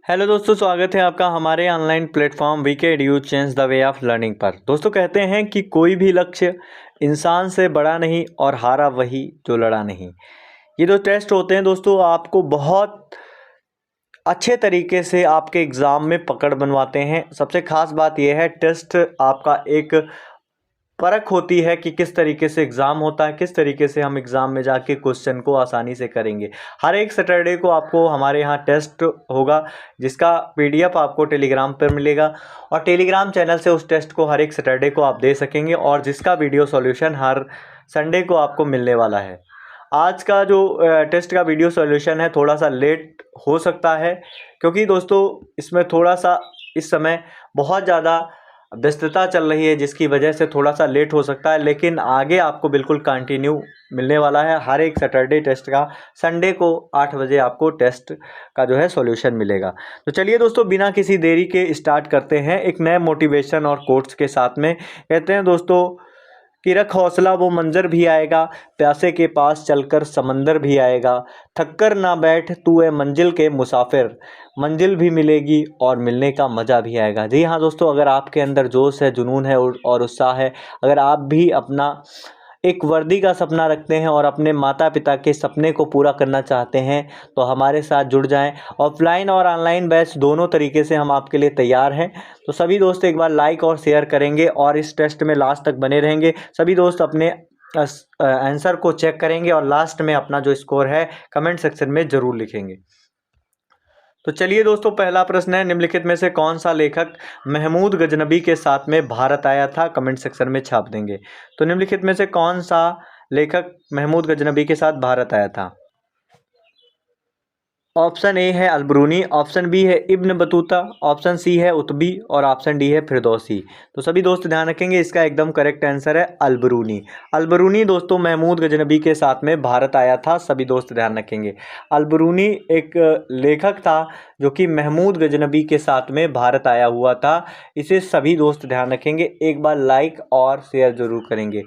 Hello दोस्तों, स्वागत है आपका हमारे online platform VK edu change the way of learning पर। दोस्तों, कहते हैं कि कोई भी लक्ष्य इंसान से बड़ा नहीं और हारा वही जो लड़ा नहीं। ये जो टेस्ट होते हैं दोस्तों, आपको बहुत अच्छे तरीके से आपके एग्ज़ाम में पकड़ बनवाते हैं। सबसे ख़ास बात यह है, टेस्ट आपका एक परख होती है कि किस तरीके से एग्ज़ाम होता है, किस तरीके से हम एग्ज़ाम में जाके क्वेश्चन को आसानी से करेंगे। हर एक सैटरडे को आपको हमारे यहाँ टेस्ट होगा, जिसका पीडीएफ आपको टेलीग्राम पर मिलेगा और टेलीग्राम चैनल से उस टेस्ट को हर एक सैटरडे को आप दे सकेंगे और जिसका वीडियो सॉल्यूशन हर संडे को आपको मिलने वाला है। आज का जो टेस्ट का वीडियो सॉल्यूशन है थोड़ा सा लेट हो सकता है, क्योंकि दोस्तों इसमें थोड़ा सा इस समय बहुत ज़्यादा व्यस्तता चल रही है, जिसकी वजह से थोड़ा सा लेट हो सकता है। लेकिन आगे आपको बिल्कुल कंटिन्यू मिलने वाला है। हर एक सैटरडे टेस्ट का संडे को 8 बजे आपको टेस्ट का जो है सॉल्यूशन मिलेगा। तो चलिए दोस्तों, बिना किसी देरी के स्टार्ट करते हैं एक नए मोटिवेशन और कोट्स के साथ में। कहते हैं दोस्तों कि रख हौसला, वो मंजर भी आएगा, प्यासे के पास चलकर समंदर भी आएगा, थक कर ना बैठ तू है मंजिल के मुसाफिर, मंजिल भी मिलेगी और मिलने का मज़ा भी आएगा। जी हाँ दोस्तों, अगर आपके अंदर जोश है, जुनून है और उत्साह है, अगर आप भी अपना एक वर्दी का सपना रखते हैं और अपने माता पिता के सपने को पूरा करना चाहते हैं, तो हमारे साथ जुड़ जाएं। ऑफलाइन और ऑनलाइन बैच दोनों तरीके से हम आपके लिए तैयार हैं। तो सभी दोस्त एक बार लाइक और शेयर करेंगे और इस टेस्ट में लास्ट तक बने रहेंगे। सभी दोस्त अपने आंसर को चेक करेंगे और लास्ट में अपना जो स्कोर है कमेंट सेक्शन में ज़रूर लिखेंगे। तो चलिए दोस्तों, पहला प्रश्न है, निम्नलिखित में से कौन सा लेखक महमूद गजनबी के साथ में भारत आया था? कमेंट सेक्शन में छाप देंगे। तो निम्नलिखित में से कौन सा लेखक महमूद गजनबी के साथ भारत आया था? ऑप्शन ए है अलबरूनी, ऑप्शन बी है इब्न बतूता, ऑप्शन सी है उतबी और ऑप्शन डी है फिरदौसी। तो सभी दोस्त ध्यान रखेंगे, इसका एकदम करेक्ट आंसर है अलबरूनी। अलबरूनी दोस्तों महमूद गजनबी के साथ में भारत आया था। सभी दोस्त ध्यान रखेंगे, अलबरूनी एक लेखक था जो कि महमूद गजनबी के साथ में भारत आया हुआ था। इसे सभी दोस्त ध्यान रखेंगे, एक बार लाइक और शेयर जरूर करेंगे।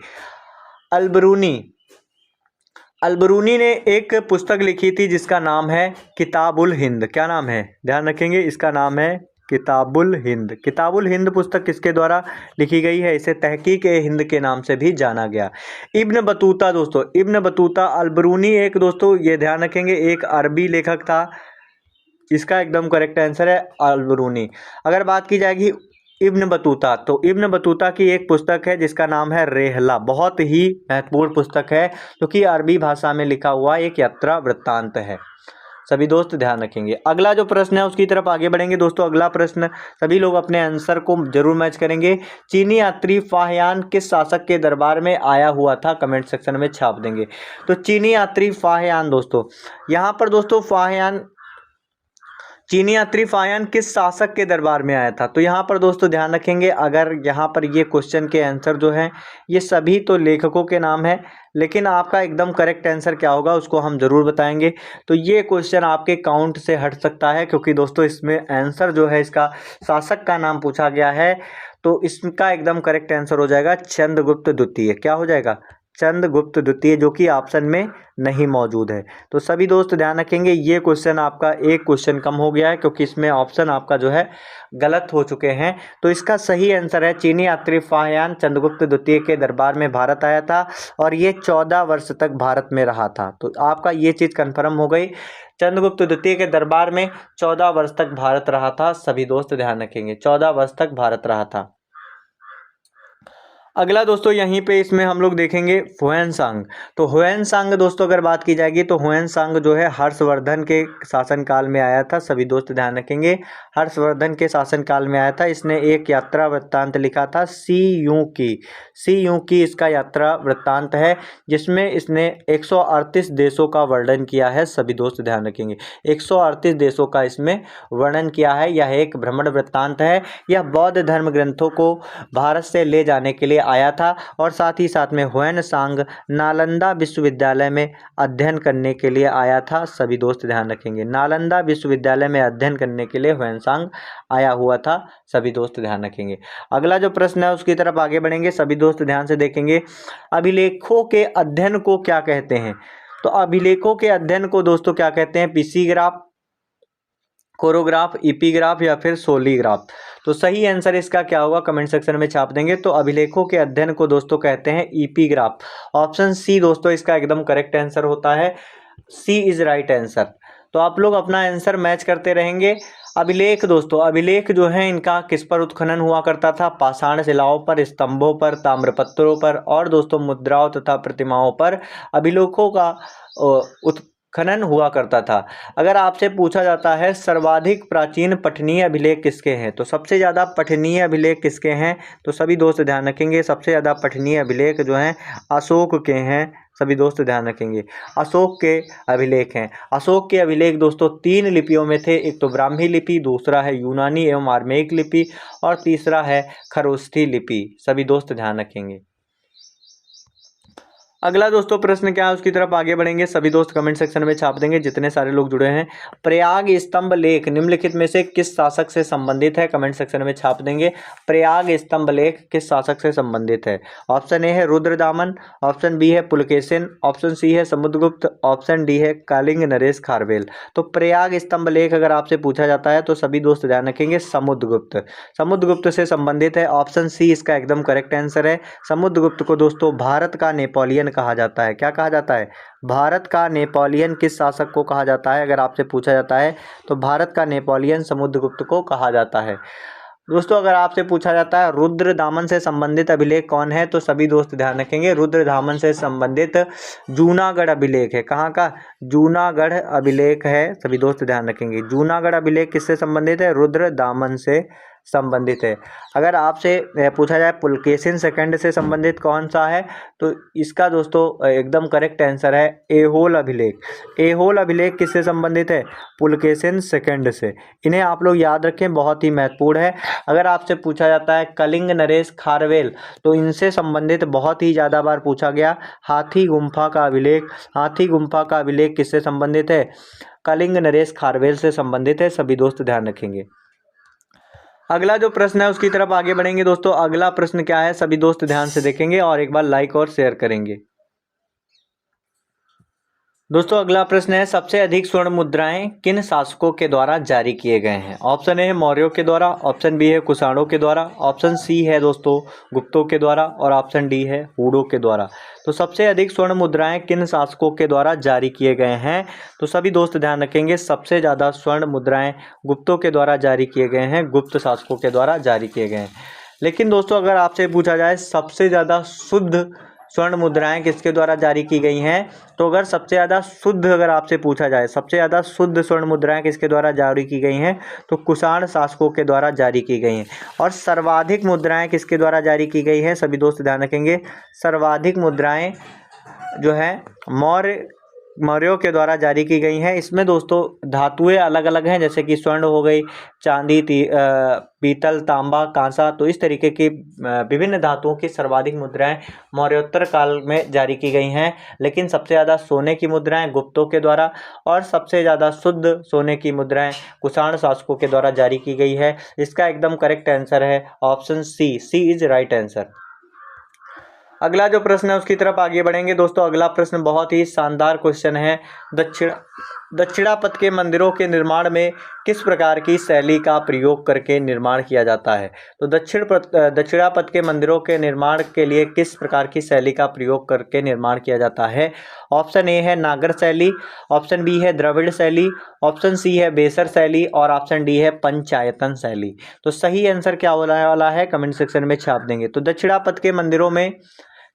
अलबरूनी ने एक पुस्तक लिखी थी जिसका नाम है किताबुल हिंद। क्या नाम है? ध्यान रखेंगे, इसका नाम है किताबुल हिंद। किताबुल हिंद पुस्तक किसके द्वारा लिखी गई है? इसे तहकीक ए हिंद के नाम से भी जाना गया। इब्न बतूता दोस्तों, इब्न बतूता अलबरूनी एक दोस्तों ये ध्यान रखेंगे एक अरबी लेखक था। इसका एकदम करेक्ट आंसर है अलबरूनी। अगर बात की जाएगी इब्न बतूता, तो इब्न बतूता की एक पुस्तक है जिसका नाम है रेहला। बहुत ही महत्वपूर्ण पुस्तक है जो कि अरबी भाषा में लिखा हुआ एक यात्रा वृत्तांत है। सभी दोस्त ध्यान रखेंगे। अगला जो प्रश्न है उसकी तरफ आगे बढ़ेंगे दोस्तों। अगला प्रश्न, सभी लोग अपने आंसर को जरूर मैच करेंगे। चीनी यात्री फाहियान किस शासक के दरबार में आया हुआ था? कमेंट सेक्शन में छाप देंगे। तो चीनी यात्री फाहियान दोस्तों, यहाँ पर दोस्तों चीनी यात्री फाहियान किस शासक के दरबार में आया था? तो यहाँ पर दोस्तों ध्यान रखेंगे, अगर यहाँ पर ये क्वेश्चन के आंसर जो हैं ये सभी तो लेखकों के नाम है, लेकिन आपका एकदम करेक्ट आंसर क्या होगा उसको हम ज़रूर बताएंगे। तो ये क्वेश्चन आपके काउंट से हट सकता है, क्योंकि दोस्तों इसमें आंसर जो है इसका शासक का नाम पूछा गया है। तो इसका एकदम करेक्ट आंसर हो जाएगा चंद्रगुप्त द्वितीय। क्या हो जाएगा? चंद्रगुप्त द्वितीय, जो कि ऑप्शन में नहीं मौजूद है। तो सभी दोस्त ध्यान रखेंगे, ये क्वेश्चन आपका एक क्वेश्चन कम हो गया है, क्योंकि इसमें ऑप्शन आपका जो है गलत हो चुके हैं। तो इसका सही आंसर है चीनी यात्री फाहियान चंद्रगुप्त द्वितीय के दरबार में भारत आया था और ये 14 वर्ष तक भारत में रहा था। तो आपका ये चीज़ कन्फर्म हो गई, चंद्रगुप्त द्वितीय के दरबार में 14 वर्ष तक भारत रहा था। सभी दोस्त ध्यान रखेंगे, 14 वर्ष तक भारत रहा था। अगला दोस्तों यहीं पे इसमें हम लोग देखेंगे हुएनसांग। तो हुएनसांग दोस्तों अगर बात की जाएगी तो हुएनसांग जो है हर्षवर्धन के शासनकाल में आया था। सभी दोस्त ध्यान रखेंगे, हर्षवर्धन के शासनकाल में आया था। इसने एक यात्रा वृत्तांत लिखा था, सी यूं की इसका यात्रा वृत्तांत है, जिसमें इसने 138 देशों का वर्णन किया है। सभी दोस्त ध्यान रखेंगे, 138 देशों का इसमें वर्णन किया है। यह एक भ्रमण वृत्तांत है। यह बौद्ध धर्म ग्रंथों को भारत से ले जाने के लिए आया था और साथ ही साथ में हुएनसांग नालंदा विश्वविद्यालय में अध्ययन करने के लिए आया था। सभी दोस्त ध्यान रखेंगे, नालंदा विश्वविद्यालय में अध्ययन करने के लिए हुएनसांग आया हुआ था। सभी दोस्त ध्यान रखेंगे। अगला जो प्रश्न है उसकी तरफ आगे बढ़ेंगे। सभी दोस्त ध्यान से देखेंगे, अभिलेखों के अध्ययन को क्या कहते हैं? तो अभिलेखों के अध्ययन को दोस्तों क्या कहते हैं? पीसीग्राफ, कोरोग्राफ, इपिग्राफ या फिर सोलीग्राफ। तो सही आंसर इसका क्या होगा कमेंट सेक्शन में छाप देंगे। तो अभिलेखों के अध्ययन को दोस्तों कहते हैं इपिग्राफ। ऑप्शन सी दोस्तों इसका एकदम करेक्ट आंसर होता है। सी इज राइट आंसर। तो आप लोग अपना आंसर मैच करते रहेंगे। अभिलेख दोस्तों, अभिलेख जो है इनका किस पर उत्खनन हुआ करता था? पाषाण शिलाओं पर, स्तंभों पर, ताम्रपत्रों पर और दोस्तों मुद्राओं तथा प्रतिमाओं पर अभिलेखों का उत्खनन हुआ करता था। अगर आपसे पूछा जाता है सर्वाधिक प्राचीन पठनीय अभिलेख किसके हैं, तो सबसे ज़्यादा पठनीय अभिलेख किसके हैं? तो सभी दोस्त ध्यान रखेंगे, सबसे ज़्यादा पठनीय अभिलेख जो हैं अशोक के हैं। सभी दोस्त ध्यान रखेंगे, अशोक के अभिलेख हैं। अशोक के अभिलेख दोस्तों 3 लिपियों में थे। एक तो ब्राह्मी लिपि, दूसरा है यूनानी एवं आर्मेयिक लिपि और तीसरा है खरोष्ठी लिपि। सभी दोस्त ध्यान रखेंगे। अगला दोस्तों प्रश्न क्या है उसकी तरफ आगे बढ़ेंगे। सभी दोस्त कमेंट सेक्शन में छाप देंगे जितने सारे लोग जुड़े हैं। प्रयाग स्तंभ लेख निम्नलिखित में से किस शासक से संबंधित है? कमेंट सेक्शन में छाप देंगे। प्रयाग स्तंभ लेख किस शासक से संबंधित है? ऑप्शन ए है रुद्रदामन, ऑप्शन बी है पुलकेशिन, ऑप्शन सी है समुद्रगुप्त, ऑप्शन डी है कलिंग नरेश खारवेल। तो प्रयाग स्तंभ लेख अगर आपसे पूछा जाता है तो सभी दोस्त ध्यान रखेंगे समुद्रगुप्त, समुद्रगुप्त से संबंधित है। ऑप्शन सी इसका एकदम करेक्ट आंसर है। समुद्रगुप्त को दोस्तों भारत का नेपोलियन कहा जाता है। क्या कहा जाता है? भारत का नेपोलियन किस शासक को कहा जाता है? अगर आपसे पूछा जाता है तो भारत का नेपोलियन समुद्रगुप्त को कहा जाता है। दोस्तों अगर आपसे पूछा जाता है रुद्रदामन से संबंधित अभिलेख कौन है, तो सभी दोस्त ध्यान रखेंगे रुद्रदामन से संबंधित जूनागढ़ अभिलेख है। कहाँ का? जूनागढ़ अभिलेख है। सभी दोस्त ध्यान रखेंगे, जूनागढ़ अभिलेख किससे संबंधित है? रुद्रदामन से संबंधित है। अगर आपसे पूछा जाए पुलकेशिन सेकंड से संबंधित कौन सा है, तो इसका दोस्तों एकदम करेक्ट आंसर है ऐहोल अभिलेख। ऐहोल अभिलेख किससे संबंधित है? पुलकेशिन सेकंड से। इन्हें आप लोग याद रखें, बहुत ही महत्वपूर्ण है। अगर आपसे पूछा जाता है कलिंग नरेश खारवेल, तो इनसे संबंधित बहुत ही ज़्यादा बार पूछा गया हाथी गुम्फा का अभिलेख। हाथी गुम्फा का अभिलेख किससे संबंधित है? कलिंग नरेश खारवेल से संबंधित है। सभी दोस्त ध्यान रखेंगे। अगला जो प्रश्न है उसकी तरफ आगे बढ़ेंगे। दोस्तों अगला प्रश्न क्या है सभी दोस्त ध्यान से देखेंगे और एक बार लाइक और शेयर करेंगे। दोस्तों अगला प्रश्न है सबसे अधिक स्वर्ण मुद्राएं किन शासकों के द्वारा जारी किए गए हैं? ऑप्शन ए है मौर्यों के द्वारा, ऑप्शन बी है कुषाणों के द्वारा, ऑप्शन सी है दोस्तों गुप्तों के द्वारा और ऑप्शन डी है हूणों के द्वारा। तो सबसे अधिक स्वर्ण मुद्राएं किन शासकों के द्वारा जारी किए गए हैं? तो सभी दोस्त ध्यान रखेंगे, सबसे ज़्यादा स्वर्ण मुद्राएं गुप्तों के द्वारा जारी किए गए हैं, गुप्त शासकों के द्वारा जारी किए गए हैं। लेकिन दोस्तों अगर आपसे पूछा जाए सबसे ज़्यादा शुद्ध स्वर्ण मुद्राएं किसके द्वारा जारी की गई हैं, तो अगर सबसे ज़्यादा शुद्ध अगर आपसे पूछा जाए सबसे ज़्यादा शुद्ध स्वर्ण मुद्राएं किसके द्वारा जारी की गई हैं, तो कुषाण शासकों के द्वारा जारी की गई हैं। और सर्वाधिक मुद्राएं किसके द्वारा जारी की गई हैं? सभी दोस्त ध्यान रखेंगे, सर्वाधिक मुद्राएं जो है मौर्यों के द्वारा जारी की गई हैं। इसमें दोस्तों धातुएं अलग अलग हैं, जैसे कि स्वर्ण हो गई, चांदी, पीतल, तांबा, कांसा। तो इस तरीके की विभिन्न धातुओं की सर्वाधिक मुद्राएं मौर्योत्तर काल में जारी की गई हैं। लेकिन सबसे ज़्यादा सोने की मुद्राएं गुप्तों के द्वारा और सबसे ज़्यादा शुद्ध सोने की मुद्राएं कुषाण शासकों के द्वारा जारी की गई है। इसका एकदम करेक्ट आंसर है option C. C is right answer. अगला जो प्रश्न है उसकी तरफ आगे बढ़ेंगे। दोस्तों अगला प्रश्न बहुत ही शानदार क्वेश्चन है। दक्षिणापथ के मंदिरों के निर्माण में किस प्रकार की शैली का प्रयोग करके निर्माण किया जाता है? तो दक्षिणापथ के मंदिरों के निर्माण के लिए किस प्रकार की शैली का प्रयोग करके निर्माण किया जाता है? ऑप्शन ए है नागर शैली, ऑप्शन बी है द्रविड़ शैली, ऑप्शन सी है बेसर शैली और ऑप्शन डी है पंचायतन शैली। तो सही आंसर क्या होने वाला है कमेंट सेक्शन में छाप देंगे। तो दक्षिणापथ के मंदिरों में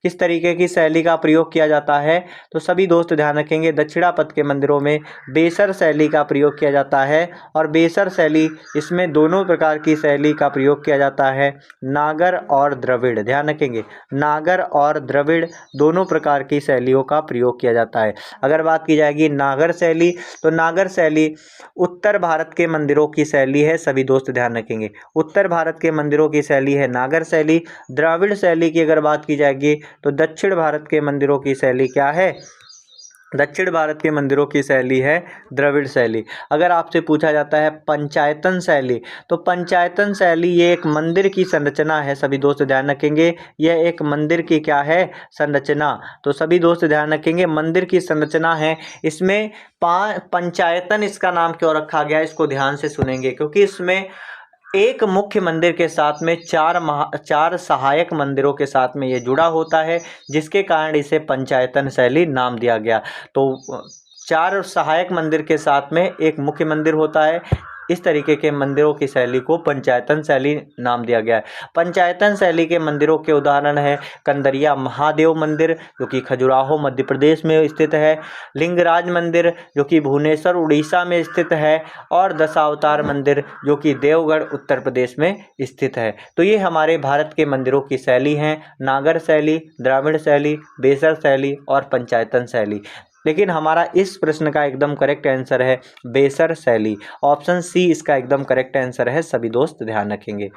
किस तरीके की शैली का प्रयोग किया जाता है? तो सभी दोस्त ध्यान रखेंगे, दक्षिणापथ के मंदिरों में बेसर शैली का प्रयोग किया जाता है। और बेसर शैली, इसमें दोनों प्रकार की शैली का प्रयोग किया जाता है, नागर और द्रविड़। ध्यान रखेंगे, नागर और द्रविड़ दोनों प्रकार की शैलियों का प्रयोग किया जाता है। अगर बात की जाएगी नागर शैली, तो नागर शैली उत्तर भारत के मंदिरों की शैली है। सभी दोस्त ध्यान रखेंगे, उत्तर भारत के मंदिरों की शैली है नागर शैली। द्रविड़ शैली की अगर बात की जाएगी तो दक्षिण भारत के मंदिरों की शैली क्या है? दक्षिण भारत के मंदिरों की शैली है द्रविड़ शैली। अगर आपसे पूछा जाता है पंचायतन शैली, तो पंचायतन शैली ये एक मंदिर की संरचना है। सभी दोस्त ध्यान रखेंगे, यह एक मंदिर की क्या है, संरचना। तो सभी दोस्त ध्यान रखेंगे, मंदिर की संरचना है। इसमें पंचायतन इसका नाम क्यों रखा गया, इसको ध्यान से सुनेंगे, क्योंकि इसमें एक मुख्य मंदिर के साथ में चार सहायक मंदिरों के साथ में ये जुड़ा होता है, जिसके कारण इसे पंचायतन शैली नाम दिया गया। तो चार सहायक मंदिर के साथ में एक मुख्य मंदिर होता है, इस तरीके के मंदिरों की शैली को पंचायतन शैली नाम दिया गया है। पंचायतन शैली के मंदिरों के उदाहरण है कंदरिया महादेव मंदिर, जो कि खजुराहो मध्य प्रदेश में स्थित है, लिंगराज मंदिर जो कि भुवनेश्वर उड़ीसा में स्थित है, और दशावतार मंदिर जो कि देवगढ़ उत्तर प्रदेश में स्थित है। तो ये हमारे भारत के मंदिरों की शैली हैं, नागर शैली, द्राविड़ शैली, बेसर शैली और पंचायतन शैली। लेकिन हमारा इस प्रश्न का एकदम करेक्ट आंसर है बेसर शैली। ऑप्शन सी इसका एकदम करेक्ट आंसर है, सभी दोस्त ध्यान रखेंगे।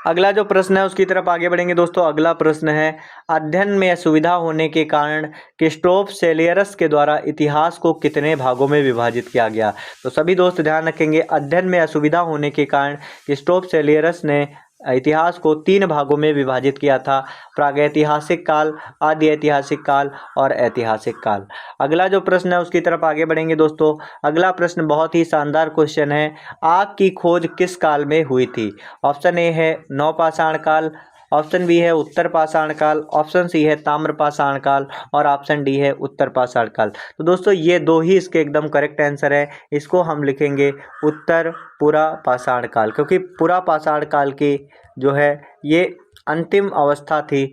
अगला जो प्रश्न है उसकी तरफ आगे बढ़ेंगे दोस्तों। अगला प्रश्न है, अध्ययन में असुविधा होने के कारण क्रिस्टोफ सेलियरस के द्वारा इतिहास को कितने भागों में विभाजित किया गया। तो सभी दोस्त ध्यान रखेंगे, अध्ययन में असुविधा होने के कारण क्रिस्टोफ सेलियरस ने इतिहास को 3 भागों में विभाजित किया था, प्रागैतिहासिक काल, आदि ऐतिहासिक काल और ऐतिहासिक काल। अगला जो प्रश्न है उसकी तरफ आगे बढ़ेंगे दोस्तों। अगला प्रश्न बहुत ही शानदार क्वेश्चन है, आग की खोज किस काल में हुई थी। ऑप्शन ए है नवपाषाण काल, ऑप्शन बी है उत्तर पाषाण काल, ऑप्शन सी है ताम्र पाषाण काल और ऑप्शन डी है उत्तर पाषाण काल। तो दोस्तों ये दो ही इसके एकदम करेक्ट आंसर है, इसको हम लिखेंगे उत्तर पुरा पाषाण काल, क्योंकि पुरा पाषाण काल की जो है ये अंतिम अवस्था थी,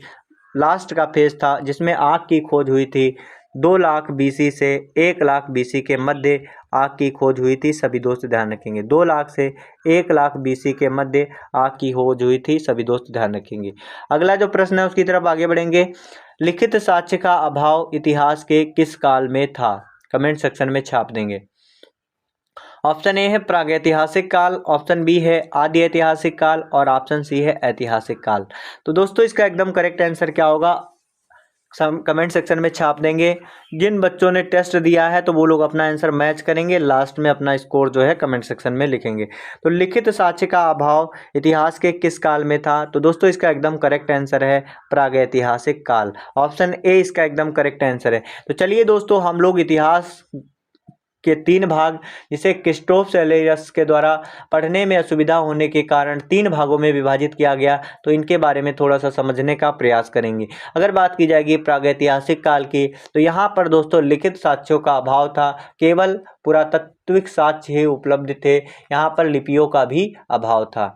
लास्ट का फेज था, जिसमें आग की खोज हुई थी। 2 लाख BC से 1 लाख BC के मध्य आग की खोज हुई थी, सभी दोस्त ध्यान रखेंगे। 2 लाख से 1 लाख BC के मध्य आग की खोज हुई थी, सभी दोस्त ध्यान रखेंगे। अगला जो प्रश्न है उसकी तरफ आगे बढ़ेंगे, लिखित साक्ष्य का अभाव इतिहास के किस काल में था। कमेंट सेक्शन में छाप देंगे। ऑप्शन ए है प्रागैतिहासिक काल, ऑप्शन बी है आदि ऐतिहासिक काल और ऑप्शन सी है ऐतिहासिक काल। तो दोस्तों इसका एकदम करेक्ट आंसर क्या होगा, कमेंट सेक्शन में छाप देंगे। जिन बच्चों ने टेस्ट दिया है तो वो लोग अपना आंसर मैच करेंगे, लास्ट में अपना स्कोर जो है कमेंट सेक्शन में लिखेंगे। तो लिखित साक्ष्य का अभाव इतिहास के किस काल में था। तो दोस्तों इसका एकदम करेक्ट आंसर है प्रागैतिहासिक काल, ऑप्शन ए इसका एकदम करेक्ट आंसर है। तो चलिए दोस्तों, हम लोग इतिहास के 3 भाग, जिसे क्रिस्टोफ सेलियरस के द्वारा पढ़ने में असुविधा होने के कारण 3 भागों में विभाजित किया गया, तो इनके बारे में थोड़ा सा समझने का प्रयास करेंगे। अगर बात की जाएगी प्रागैतिहासिक काल की, तो यहाँ पर दोस्तों लिखित साक्ष्यों का अभाव था, केवल पुरातात्विक साक्ष्य ही उपलब्ध थे, यहाँ पर लिपियों का भी अभाव था।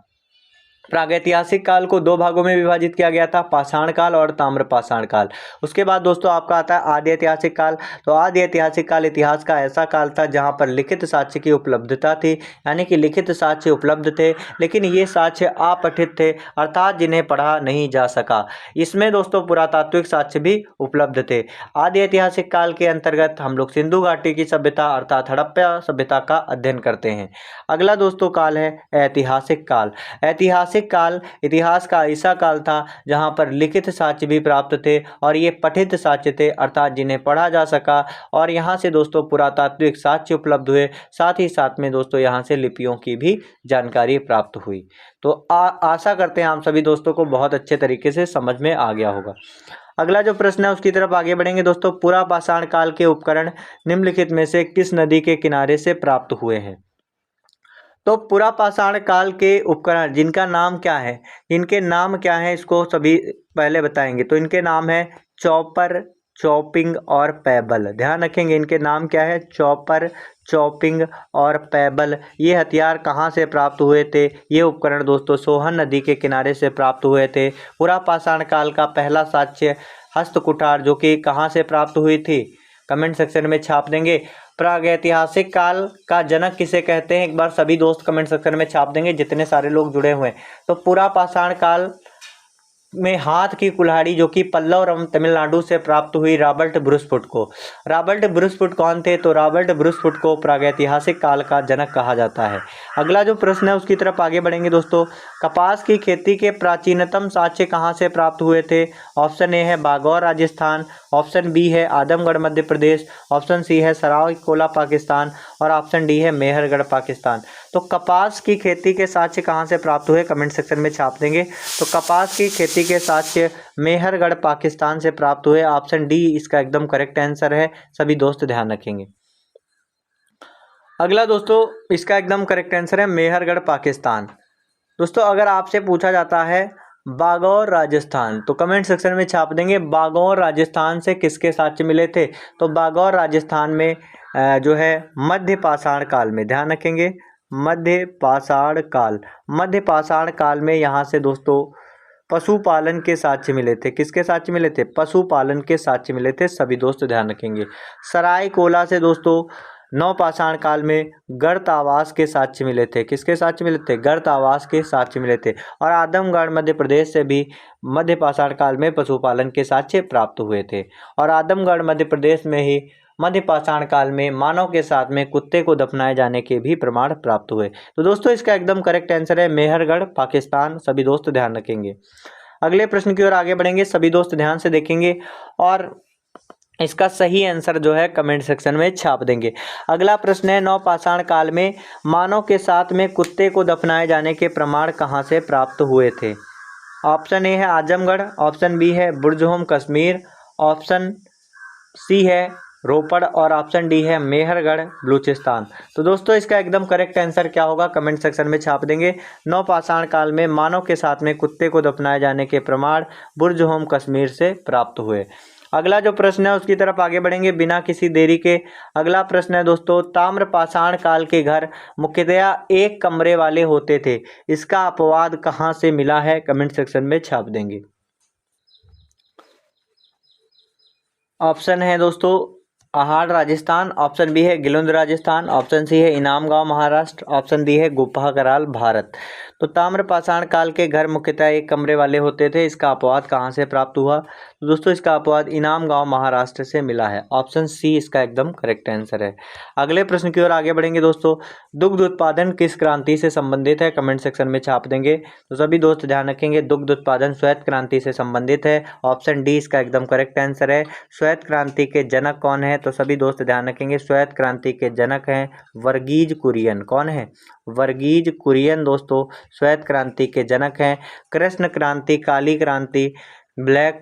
प्रागैतिहासिक काल को 2 भागों में विभाजित किया गया था, पाषाण काल और ताम्र पाषाण काल। उसके बाद दोस्तों आपका आता है आदि ऐतिहासिक काल। तो आदि ऐतिहासिक काल इतिहास का ऐसा काल था जहां पर लिखित साक्ष्य की उपलब्धता थी, यानी कि लिखित साक्ष्य उपलब्ध थे, लेकिन ये साक्ष्य अपठित थे, अर्थात जिन्हें पढ़ा नहीं जा सका। इसमें दोस्तों पुरातात्विक साक्ष्य भी उपलब्ध थे। आदि ऐतिहासिक काल के अंतर्गत हम लोग सिंधु घाटी की सभ्यता अर्थात हड़प्पा सभ्यता का अध्ययन करते हैं। अगला दोस्तों काल है ऐतिहासिक काल। ऐतिहासिक काल इतिहास का ऐसा काल था जहां पर लिखित साक्ष्य भी प्राप्त थे और ये पठित साक्ष्य थे, अर्थात जिन्हें पढ़ा जा सका, और यहां से दोस्तों पुरातात्विक साक्ष्य उपलब्ध हुए, साथ ही साथ में दोस्तों यहां से लिपियों की भी जानकारी प्राप्त हुई। तो आशा करते हैं आप सभी दोस्तों को बहुत अच्छे तरीके से समझ में आ गया होगा। अगला जो प्रश्न है उसकी तरफ आगे बढ़ेंगे दोस्तों। पुरा पाषाण काल के उपकरण निम्नलिखित में से किस नदी के किनारे से प्राप्त हुए हैं। तो पुरा पाषाण काल के उपकरण जिनका नाम क्या है, इनके नाम क्या है, इसको सभी पहले बताएंगे। तो इनके नाम है चॉपर, चॉपिंग और पैबल। ध्यान रखेंगे इनके नाम क्या है, चॉपर, चॉपिंग और पैबल। ये हथियार कहाँ से प्राप्त हुए थे, ये उपकरण दोस्तों सोहन नदी के किनारे से प्राप्त हुए थे। पुरा पाषाण काल का पहला साक्ष्य हस्त कुठार जो कि कहाँ से प्राप्त हुई थी, कमेंट सेक्शन में छाप देंगे। प्रागैतिहासिक काल का जनक किसे कहते हैं, एक बार सभी दोस्त कमेंट सेक्शन में छाप देंगे जितने सारे लोग जुड़े हुए हैं। तो पुरा पाषाण काल में हाथ की कुल्हाड़ी जो कि पल्लव एवं तमिलनाडु से प्राप्त हुई रॉबर्ट ब्रूसफुट को। रॉबर्ट ब्रूसफुट कौन थे, तो रॉबर्ट ब्रूसफुट को प्रागैतिहासिक काल का जनक कहा जाता है। अगला जो प्रश्न है उसकी तरफ आगे बढ़ेंगे दोस्तों। कपास की खेती के प्राचीनतम साक्ष्य कहाँ से प्राप्त हुए थे। ऑप्शन ए है बागौर राजस्थान, ऑप्शन बी है आजमगढ़ मध्य प्रदेश, ऑप्शन सी है सरायकोला पाकिस्तान और ऑप्शन डी है मेहरगढ़ पाकिस्तान। तो कपास की खेती के साक्ष्य कहाँ से प्राप्त हुए, कमेंट सेक्शन में छाप देंगे। तो कपास की खेती के साक्ष्य मेहरगढ़ पाकिस्तान से प्राप्त हुए, ऑप्शन डी इसका एकदम करेक्ट आंसर है। सभी दोस्त ध्यान रखेंगे। अगला दोस्तों इसका एकदम करेक्ट आंसर है मेहरगढ़ पाकिस्तान। दोस्तों अगर आपसे पूछा जाता है बागौर राजस्थान, तो कमेंट सेक्शन में छाप देंगे बागौर राजस्थान से किसके साक्ष्य मिले थे। तो बागौर राजस्थान में जो है मध्य पाषाण काल में, ध्यान रखेंगे मध्य पाषाण काल में यहाँ से दोस्तों पशुपालन के साक्ष्य मिले थे। किसके साक्ष्य मिले थे, पशुपालन के साक्ष्य मिले थे। सभी दोस्त ध्यान रखेंगे। सरायकोला से दोस्तों नवपाषाण काल में गर्त आवास के साक्ष्य मिले थे। किसके साक्ष्य मिले थे, गर्त आवास के साक्ष्य मिले थे। और आदमगढ़ मध्य प्रदेश से भी मध्य पाषाण काल में पशुपालन के साक्ष्य प्राप्त हुए थे। और आदमगढ़ मध्य प्रदेश में ही मध्य पाषाण काल में मानव के साथ में कुत्ते को दफनाए जाने के भी प्रमाण प्राप्त हुए। तो दोस्तों इसका एकदम करेक्ट आंसर है मेहरगढ़ पाकिस्तान। सभी दोस्त ध्यान रखेंगे। अगले प्रश्न की ओर आगे बढ़ेंगे। सभी दोस्त ध्यान से देखेंगे और इसका सही आंसर जो है कमेंट सेक्शन में छाप देंगे। अगला प्रश्न है नवपाषाण काल में मानव के साथ में कुत्ते को दफनाए जाने के प्रमाण कहाँ से प्राप्त हुए थे। ऑप्शन ए है आजमगढ़, ऑप्शन बी है बुर्जहोम कश्मीर, ऑप्शन सी है रोपड़ और ऑप्शन डी है मेहरगढ़ बलूचिस्तान। तो दोस्तों इसका एकदम करेक्ट आंसर क्या होगा, कमेंट सेक्शन में छाप देंगे। नवपाषाण काल में मानव के साथ में कुत्ते को दफनाए जाने के प्रमाण बुर्जहोम कश्मीर से प्राप्त हुए। अगला जो प्रश्न है उसकी तरफ आगे बढ़ेंगे बिना किसी देरी के। अगला प्रश्न है दोस्तों ताम्रपाषाण काल के घर मुख्यतया एक कमरे वाले होते थे, इसका अपवाद कहाँ से मिला है, कमेंट सेक्शन में छाप देंगे। ऑप्शन है दोस्तों आहाड़ राजस्थान, ऑप्शन बी है गिलोंद राजस्थान, ऑप्शन सी है इनाम गांव महाराष्ट्र, ऑप्शन डी है गुप्पा कराल भारत। तो ताम्रपाषाण काल के घर मुख्यतः एक कमरे वाले होते थे, इसका अपवाद कहाँ से प्राप्त हुआ। तो दोस्तों इसका अपवाद इनाम गांव महाराष्ट्र से मिला है। ऑप्शन सी इसका एकदम करेक्ट आंसर है। अगले प्रश्न की ओर आगे बढ़ेंगे दोस्तों। दुग्ध उत्पादन किस क्रांति से संबंधित है, कमेंट सेक्शन में छाप देंगे। तो सभी दोस्त ध्यान रखेंगे दुग्ध उत्पादन श्वेत क्रांति से संबंधित है। ऑप्शन डी इसका एकदम करेक्ट आंसर है। श्वेत क्रांति के जनक कौन है, तो सभी दोस्त ध्यान रखेंगे श्वेत क्रांति के जनक हैं वर्गीज कुरियन। कौन है, वर्गीज कुरियन दोस्तों श्वेत क्रांति के जनक हैं। कृष्ण क्रांति, काली क्रांति, ब्लैक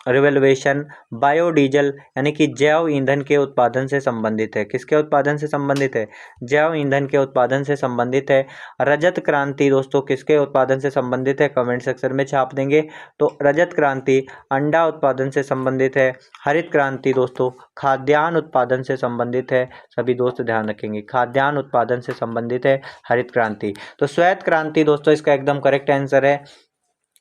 रिवोल्यूशन बायोडीजल यानी कि जैव ईंधन के उत्पादन से संबंधित है। किसके उत्पादन से संबंधित है, जैव ईंधन के उत्पादन से संबंधित है। रजत क्रांति दोस्तों किसके उत्पादन से संबंधित है, कमेंट सेक्शन में छाप देंगे। तो रजत क्रांति अंडा उत्पादन से संबंधित है। हरित क्रांति दोस्तों खाद्यान्न उत्पादन से संबंधित है। सभी दोस्त ध्यान रखेंगे खाद्यान्न उत्पादन से संबंधित है हरित क्रांति। तो श्वेत क्रांति दोस्तों इसका एकदम करेक्ट आंसर है।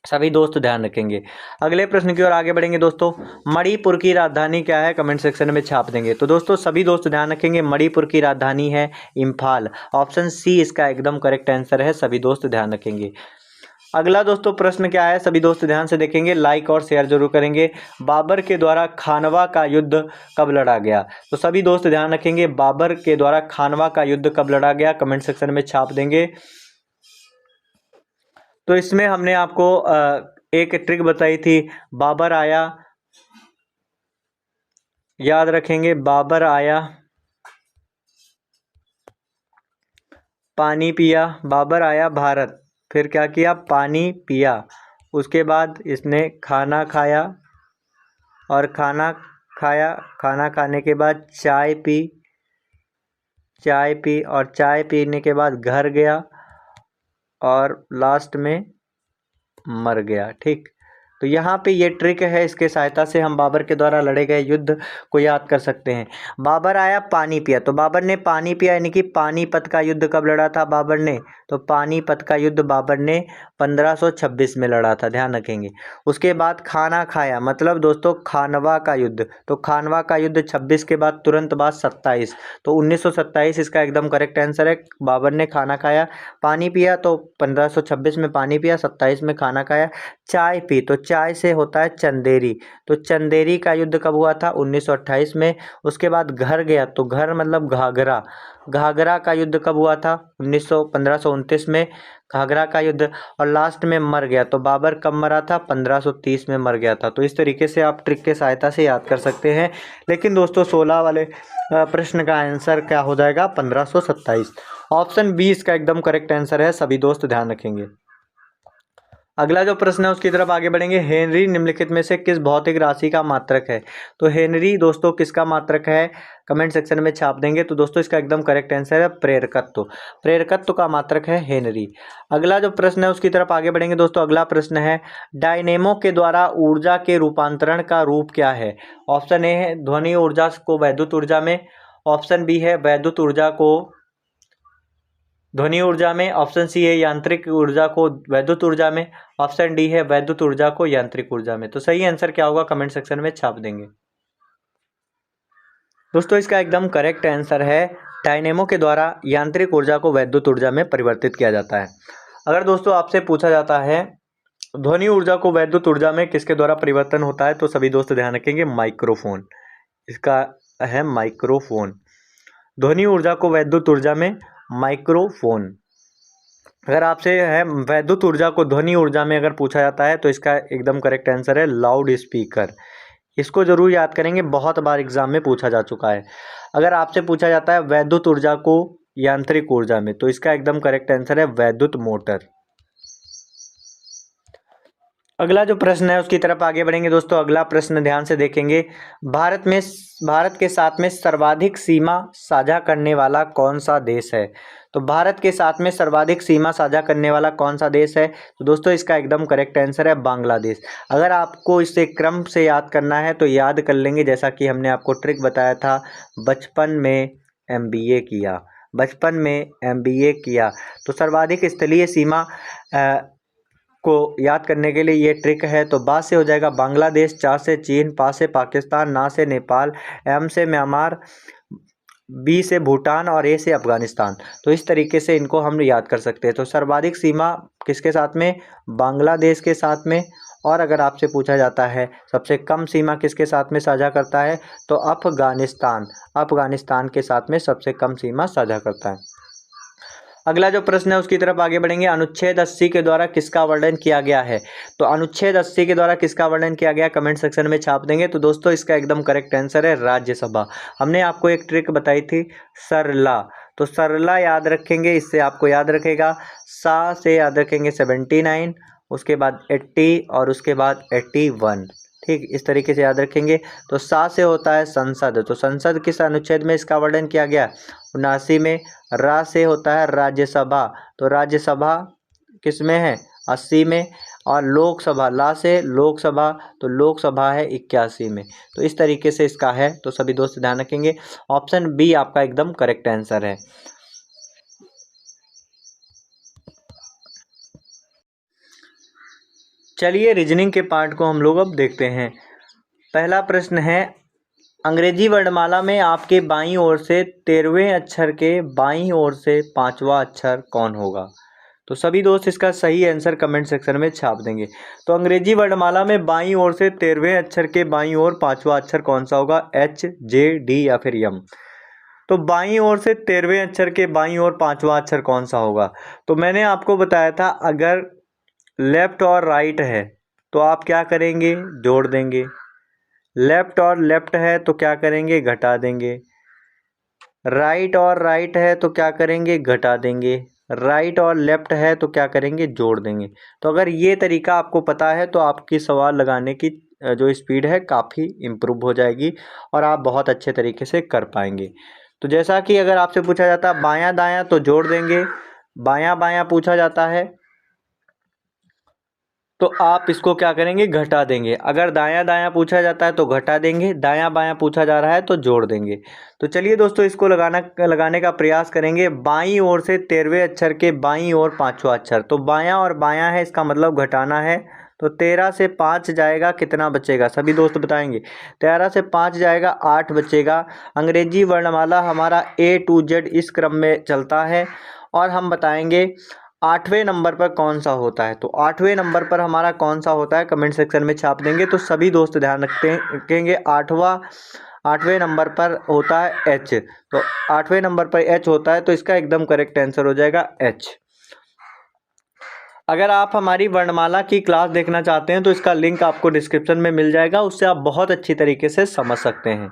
सभी दोस्त ध्यान रखेंगे। अगले प्रश्न की ओर आगे बढ़ेंगे दोस्तों। मणिपुर की राजधानी क्या है, कमेंट सेक्शन में छाप देंगे। तो दोस्तों सभी दोस्त ध्यान रखेंगे मणिपुर की राजधानी है इम्फाल। ऑप्शन सी इसका एकदम करेक्ट आंसर है। सभी दोस्त ध्यान रखेंगे। अगला दोस्तों प्रश्न क्या है, सभी दोस्त ध्यान से देखेंगे, लाइक और शेयर जरूर करेंगे। बाबर के द्वारा खानवा का युद्ध कब लड़ा गया। तो सभी दोस्त ध्यान रखेंगे बाबर के द्वारा खानवा का युद्ध कब लड़ा गया, कमेंट सेक्शन में छाप देंगे। तो इसमें हमने आपको एक ट्रिक बताई थी, बाबर आया, याद रखेंगे बाबर आया, पानी पिया, बाबर आया भारत, फिर क्या किया पानी पिया, उसके बाद इसने खाना खाया और खाना खाने के बाद चाय पी और चाय पीने के बाद घर गया और लास्ट में मर गया। ठीक, तो यहाँ पे ये ट्रिक है, इसके सहायता से हम बाबर के द्वारा लड़े गए युद्ध को याद कर सकते हैं। बाबर आया पानी पिया, तो बाबर ने पानी पिया यानी कि पानीपत का युद्ध कब लड़ा था बाबर ने, तो पानीपत का युद्ध बाबर ने 1526 में लड़ा था, ध्यान रखेंगे। उसके बाद खाना खाया मतलब दोस्तों खानवा का युद्ध, तो खानवा का युद्ध 26 के बाद तुरंत बाद 27, तो 1927 इसका एकदम करेक्ट आंसर है। बाबर ने खाना खाया, पानी पिया, तो 1526 में पानी पिया, 27 में खाना खाया, चाय पी, तो चाय से होता है चंदेरी। तो चंदेरी का युद्ध कब हुआ था? 1928 में। उसके बाद घर गया, तो घर मतलब घाघरा। घाघरा का युद्ध कब हुआ था? 1529 में घाघरा का युद्ध। और लास्ट में मर गया, तो बाबर कब मरा था? 1530 में मर गया था। तो इस तरीके से आप ट्रिक के सहायता से याद कर सकते हैं। लेकिन दोस्तों 16 वाले प्रश्न का आंसर क्या हो जाएगा? 1527। ऑप्शन बी इसका एकदम करेक्ट आंसर है, सभी दोस्त ध्यान रखेंगे। अगला जो प्रश्न है उसकी तरफ आगे बढ़ेंगे। हेनरी निम्नलिखित में से किस भौतिक राशि का मात्रक है? तो हेनरी दोस्तों किसका मात्रक है? कमेंट सेक्शन में छाप देंगे। तो दोस्तों इसका एकदम करेक्ट आंसर है प्रेरकत्व। प्रेरकत्व का मात्रक है हेनरी। अगला जो प्रश्न है उसकी तरफ आगे बढ़ेंगे दोस्तों। अगला प्रश्न है डायनेमो के द्वारा ऊर्जा के रूपांतरण का रूप क्या है? ऑप्शन ए है ध्वनि ऊर्जा को वैद्युत ऊर्जा में। ऑप्शन बी है वैद्युत ऊर्जा को ध्वनि ऊर्जा में। ऑप्शन सी है यांत्रिक ऊर्जा को वैद्युत ऊर्जा में। ऑप्शन डी है वैद्युत ऊर्जा को यांत्रिक ऊर्जा में। तो सही आंसर क्या होगा? कमेंट सेक्शन में छाप देंगे। दोस्तों इसका एकदम करेक्ट आंसर है डायनेमो के द्वारा यांत्रिक ऊर्जा को वैद्युत ऊर्जा में परिवर्तित किया जाता है। अगर दोस्तों आपसे पूछा जाता है ध्वनि ऊर्जा को वैद्युत ऊर्जा में किसके द्वारा परिवर्तन होता है, तो सभी दोस्त ध्यान रखेंगे माइक्रोफोन। इसका है माइक्रोफोन। ध्वनि ऊर्जा को वैद्युत ऊर्जा में माइक्रोफोन। अगर आपसे है वैद्युत ऊर्जा को ध्वनि ऊर्जा में अगर पूछा जाता है तो इसका एकदम करेक्ट आंसर है लाउड स्पीकर। इसको जरूर याद करेंगे, बहुत बार एग्जाम में पूछा जा चुका है। अगर आपसे पूछा जाता है वैद्युत ऊर्जा को यांत्रिक ऊर्जा में, तो इसका एकदम करेक्ट आंसर है वैद्युत मोटर। अगला जो प्रश्न है उसकी तरफ आगे बढ़ेंगे दोस्तों। अगला प्रश्न ध्यान से देखेंगे। भारत के साथ में सर्वाधिक सीमा साझा करने वाला कौन सा देश है? तो भारत के साथ में सर्वाधिक सीमा साझा करने वाला कौन सा देश है? तो दोस्तों इसका एकदम करेक्ट आंसर है बांग्लादेश। अगर आपको इसे क्रम से याद करना है तो याद कर लेंगे, जैसा कि हमने आपको ट्रिक बताया था बचपन में MBA किया। बचपन में MBA किया तो सर्वाधिक स्थलीय सीमा को याद करने के लिए ये ट्रिक है। तो बा से हो जाएगा बांग्लादेश, चा से चीन, पा से पाकिस्तान, ना से नेपाल, एम से म्यांमार, बी से भूटान और ए से अफगानिस्तान। तो इस तरीके से इनको हम याद कर सकते हैं। तो सर्वाधिक सीमा किसके साथ में? बांग्लादेश के साथ में। और अगर आपसे पूछा जाता है सबसे कम सीमा किसके साथ में साझा करता है, तो अफगानिस्तान के साथ में सबसे कम सीमा साझा करता है। अगला जो प्रश्न है उसकी तरफ आगे बढ़ेंगे। अनुच्छेद 80 के द्वारा किसका वर्णन किया गया है? तो अनुच्छेद 80 के द्वारा किसका वर्णन किया गया, कमेंट सेक्शन में छाप देंगे। तो दोस्तों इसका एकदम करेक्ट आंसर है राज्यसभा। हमने आपको एक ट्रिक बताई थी सरला, तो सरला याद रखेंगे, इससे आपको याद रखेगा। सा से याद रखेंगे 79, उसके बाद 80 और उसके बाद 81। ठीक, इस तरीके से याद रखेंगे। तो सा से होता है संसद, तो संसद किस अनुच्छेद में इसका वर्णन किया गया? 79 में। रा से होता है राज्यसभा, तो राज्यसभा किस में है? 80 में। और लोकसभा, ला से लोकसभा, तो लोकसभा है 81 में। तो इस तरीके से इसका है, तो सभी दोस्त ध्यान रखेंगे। ऑप्शन बी आपका एकदम करेक्ट आंसर है। चलिए रीजनिंग के पार्ट को हम लोग अब देखते हैं। पहला प्रश्न है अंग्रेजी वर्णमाला में आपके बाईं ओर से 13वें अक्षर के बाईं ओर से 5वां अक्षर कौन होगा? तो सभी दोस्त इसका सही आंसर कमेंट सेक्शन में छाप देंगे। तो अंग्रेजी वर्णमाला में बाईं ओर से 13वें अक्षर के बाईं ओर 5वां अक्षर कौन सा होगा? H, J, D या फिर M? तो बाईं ओर से 13वें अक्षर के बाईं ओर 5वां अक्षर कौन सा होगा? तो मैंने आपको बताया था अगर लेफ्ट और राइट है तो आप क्या करेंगे? जोड़ देंगे। लेफ्ट और लेफ्ट है तो क्या करेंगे? घटा देंगे। राइट और राइट है तो क्या करेंगे? घटा देंगे। राइट और लेफ्ट है तो क्या करेंगे? जोड़ देंगे। तो अगर ये तरीका आपको पता है तो आपकी सवाल लगाने की जो स्पीड है काफ़ी इम्प्रूव हो जाएगी और आप बहुत अच्छे तरीके से कर पाएंगे। तो जैसा कि अगर आपसे पूछा जाता है बायां दायां तो जोड़ देंगे, बायां बायां पूछा जाता है तो आप इसको क्या करेंगे? घटा देंगे। अगर दायां दायां पूछा जाता है तो घटा देंगे, दायां बायां पूछा जा रहा है तो जोड़ देंगे। तो चलिए दोस्तों इसको लगाने का प्रयास करेंगे। बाईं ओर से 13वें अक्षर के बाईं ओर 5वां अक्षर, तो बायां और बायां है इसका मतलब घटाना है। तो 13 से 5 जाएगा, कितना बचेगा? सभी दोस्त बताएंगे। 13 से 5 जाएगा, 8 बचेगा। अंग्रेजी वर्णमाला हमारा A to Z इस क्रम में चलता है और हम बताएंगे 8वें नंबर पर कौन सा होता है। तो 8वें नंबर पर हमारा कौन सा होता है कमेंट सेक्शन में छाप देंगे। तो सभी दोस्त ध्यान रखेंगे 8वें नंबर पर होता है एच। तो 8वें नंबर पर एच होता है, तो इसका एकदम करेक्ट आंसर हो जाएगा एच। अगर आप हमारी वर्णमाला की क्लास देखना चाहते हैं तो इसका लिंक आपको डिस्क्रिप्शन में मिल जाएगा, उससे आप बहुत अच्छी तरीके से समझ सकते हैं।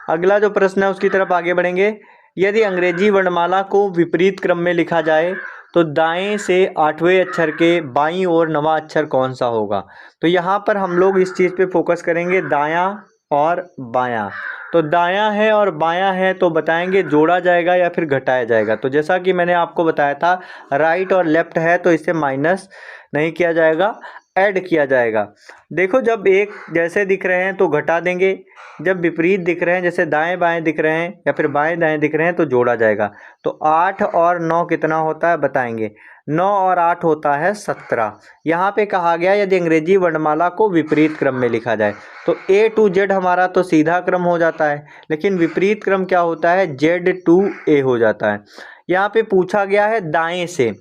अगला जो प्रश्न है उसकी तरफ आगे बढ़ेंगे। यदि अंग्रेजी वर्णमाला को विपरीत क्रम में लिखा जाए तो दाएं से 8वें अक्षर के बाईं ओर 9वां अक्षर कौन सा होगा। तो यहाँ पर हम लोग इस चीज़ पे फोकस करेंगे, दायां और बायां। तो दायां है और बायां है तो बताएंगे जोड़ा जाएगा या फिर घटाया जाएगा। तो जैसा कि मैंने आपको बताया था, राइट और लेफ्ट है तो इसे माइनस नहीं किया जाएगा, ऐड किया जाएगा। देखो जब एक जैसे दिख रहे हैं तो घटा देंगे, जब विपरीत दिख रहे हैं जैसे दाएं बाएं दिख रहे हैं या फिर बाएं दाएं दिख रहे हैं तो जोड़ा जाएगा। तो 8 और 9 कितना होता है बताएंगे। 9 और 8 होता है 17। यहाँ पे कहा गया यदि अंग्रेजी वर्णमाला को विपरीत क्रम में लिखा जाए तो A to Z हमारा तो सीधा क्रम हो जाता है, लेकिन विपरीत क्रम क्या होता है, Z to A हो जाता है। यहाँ पे पूछा गया है दाएं से,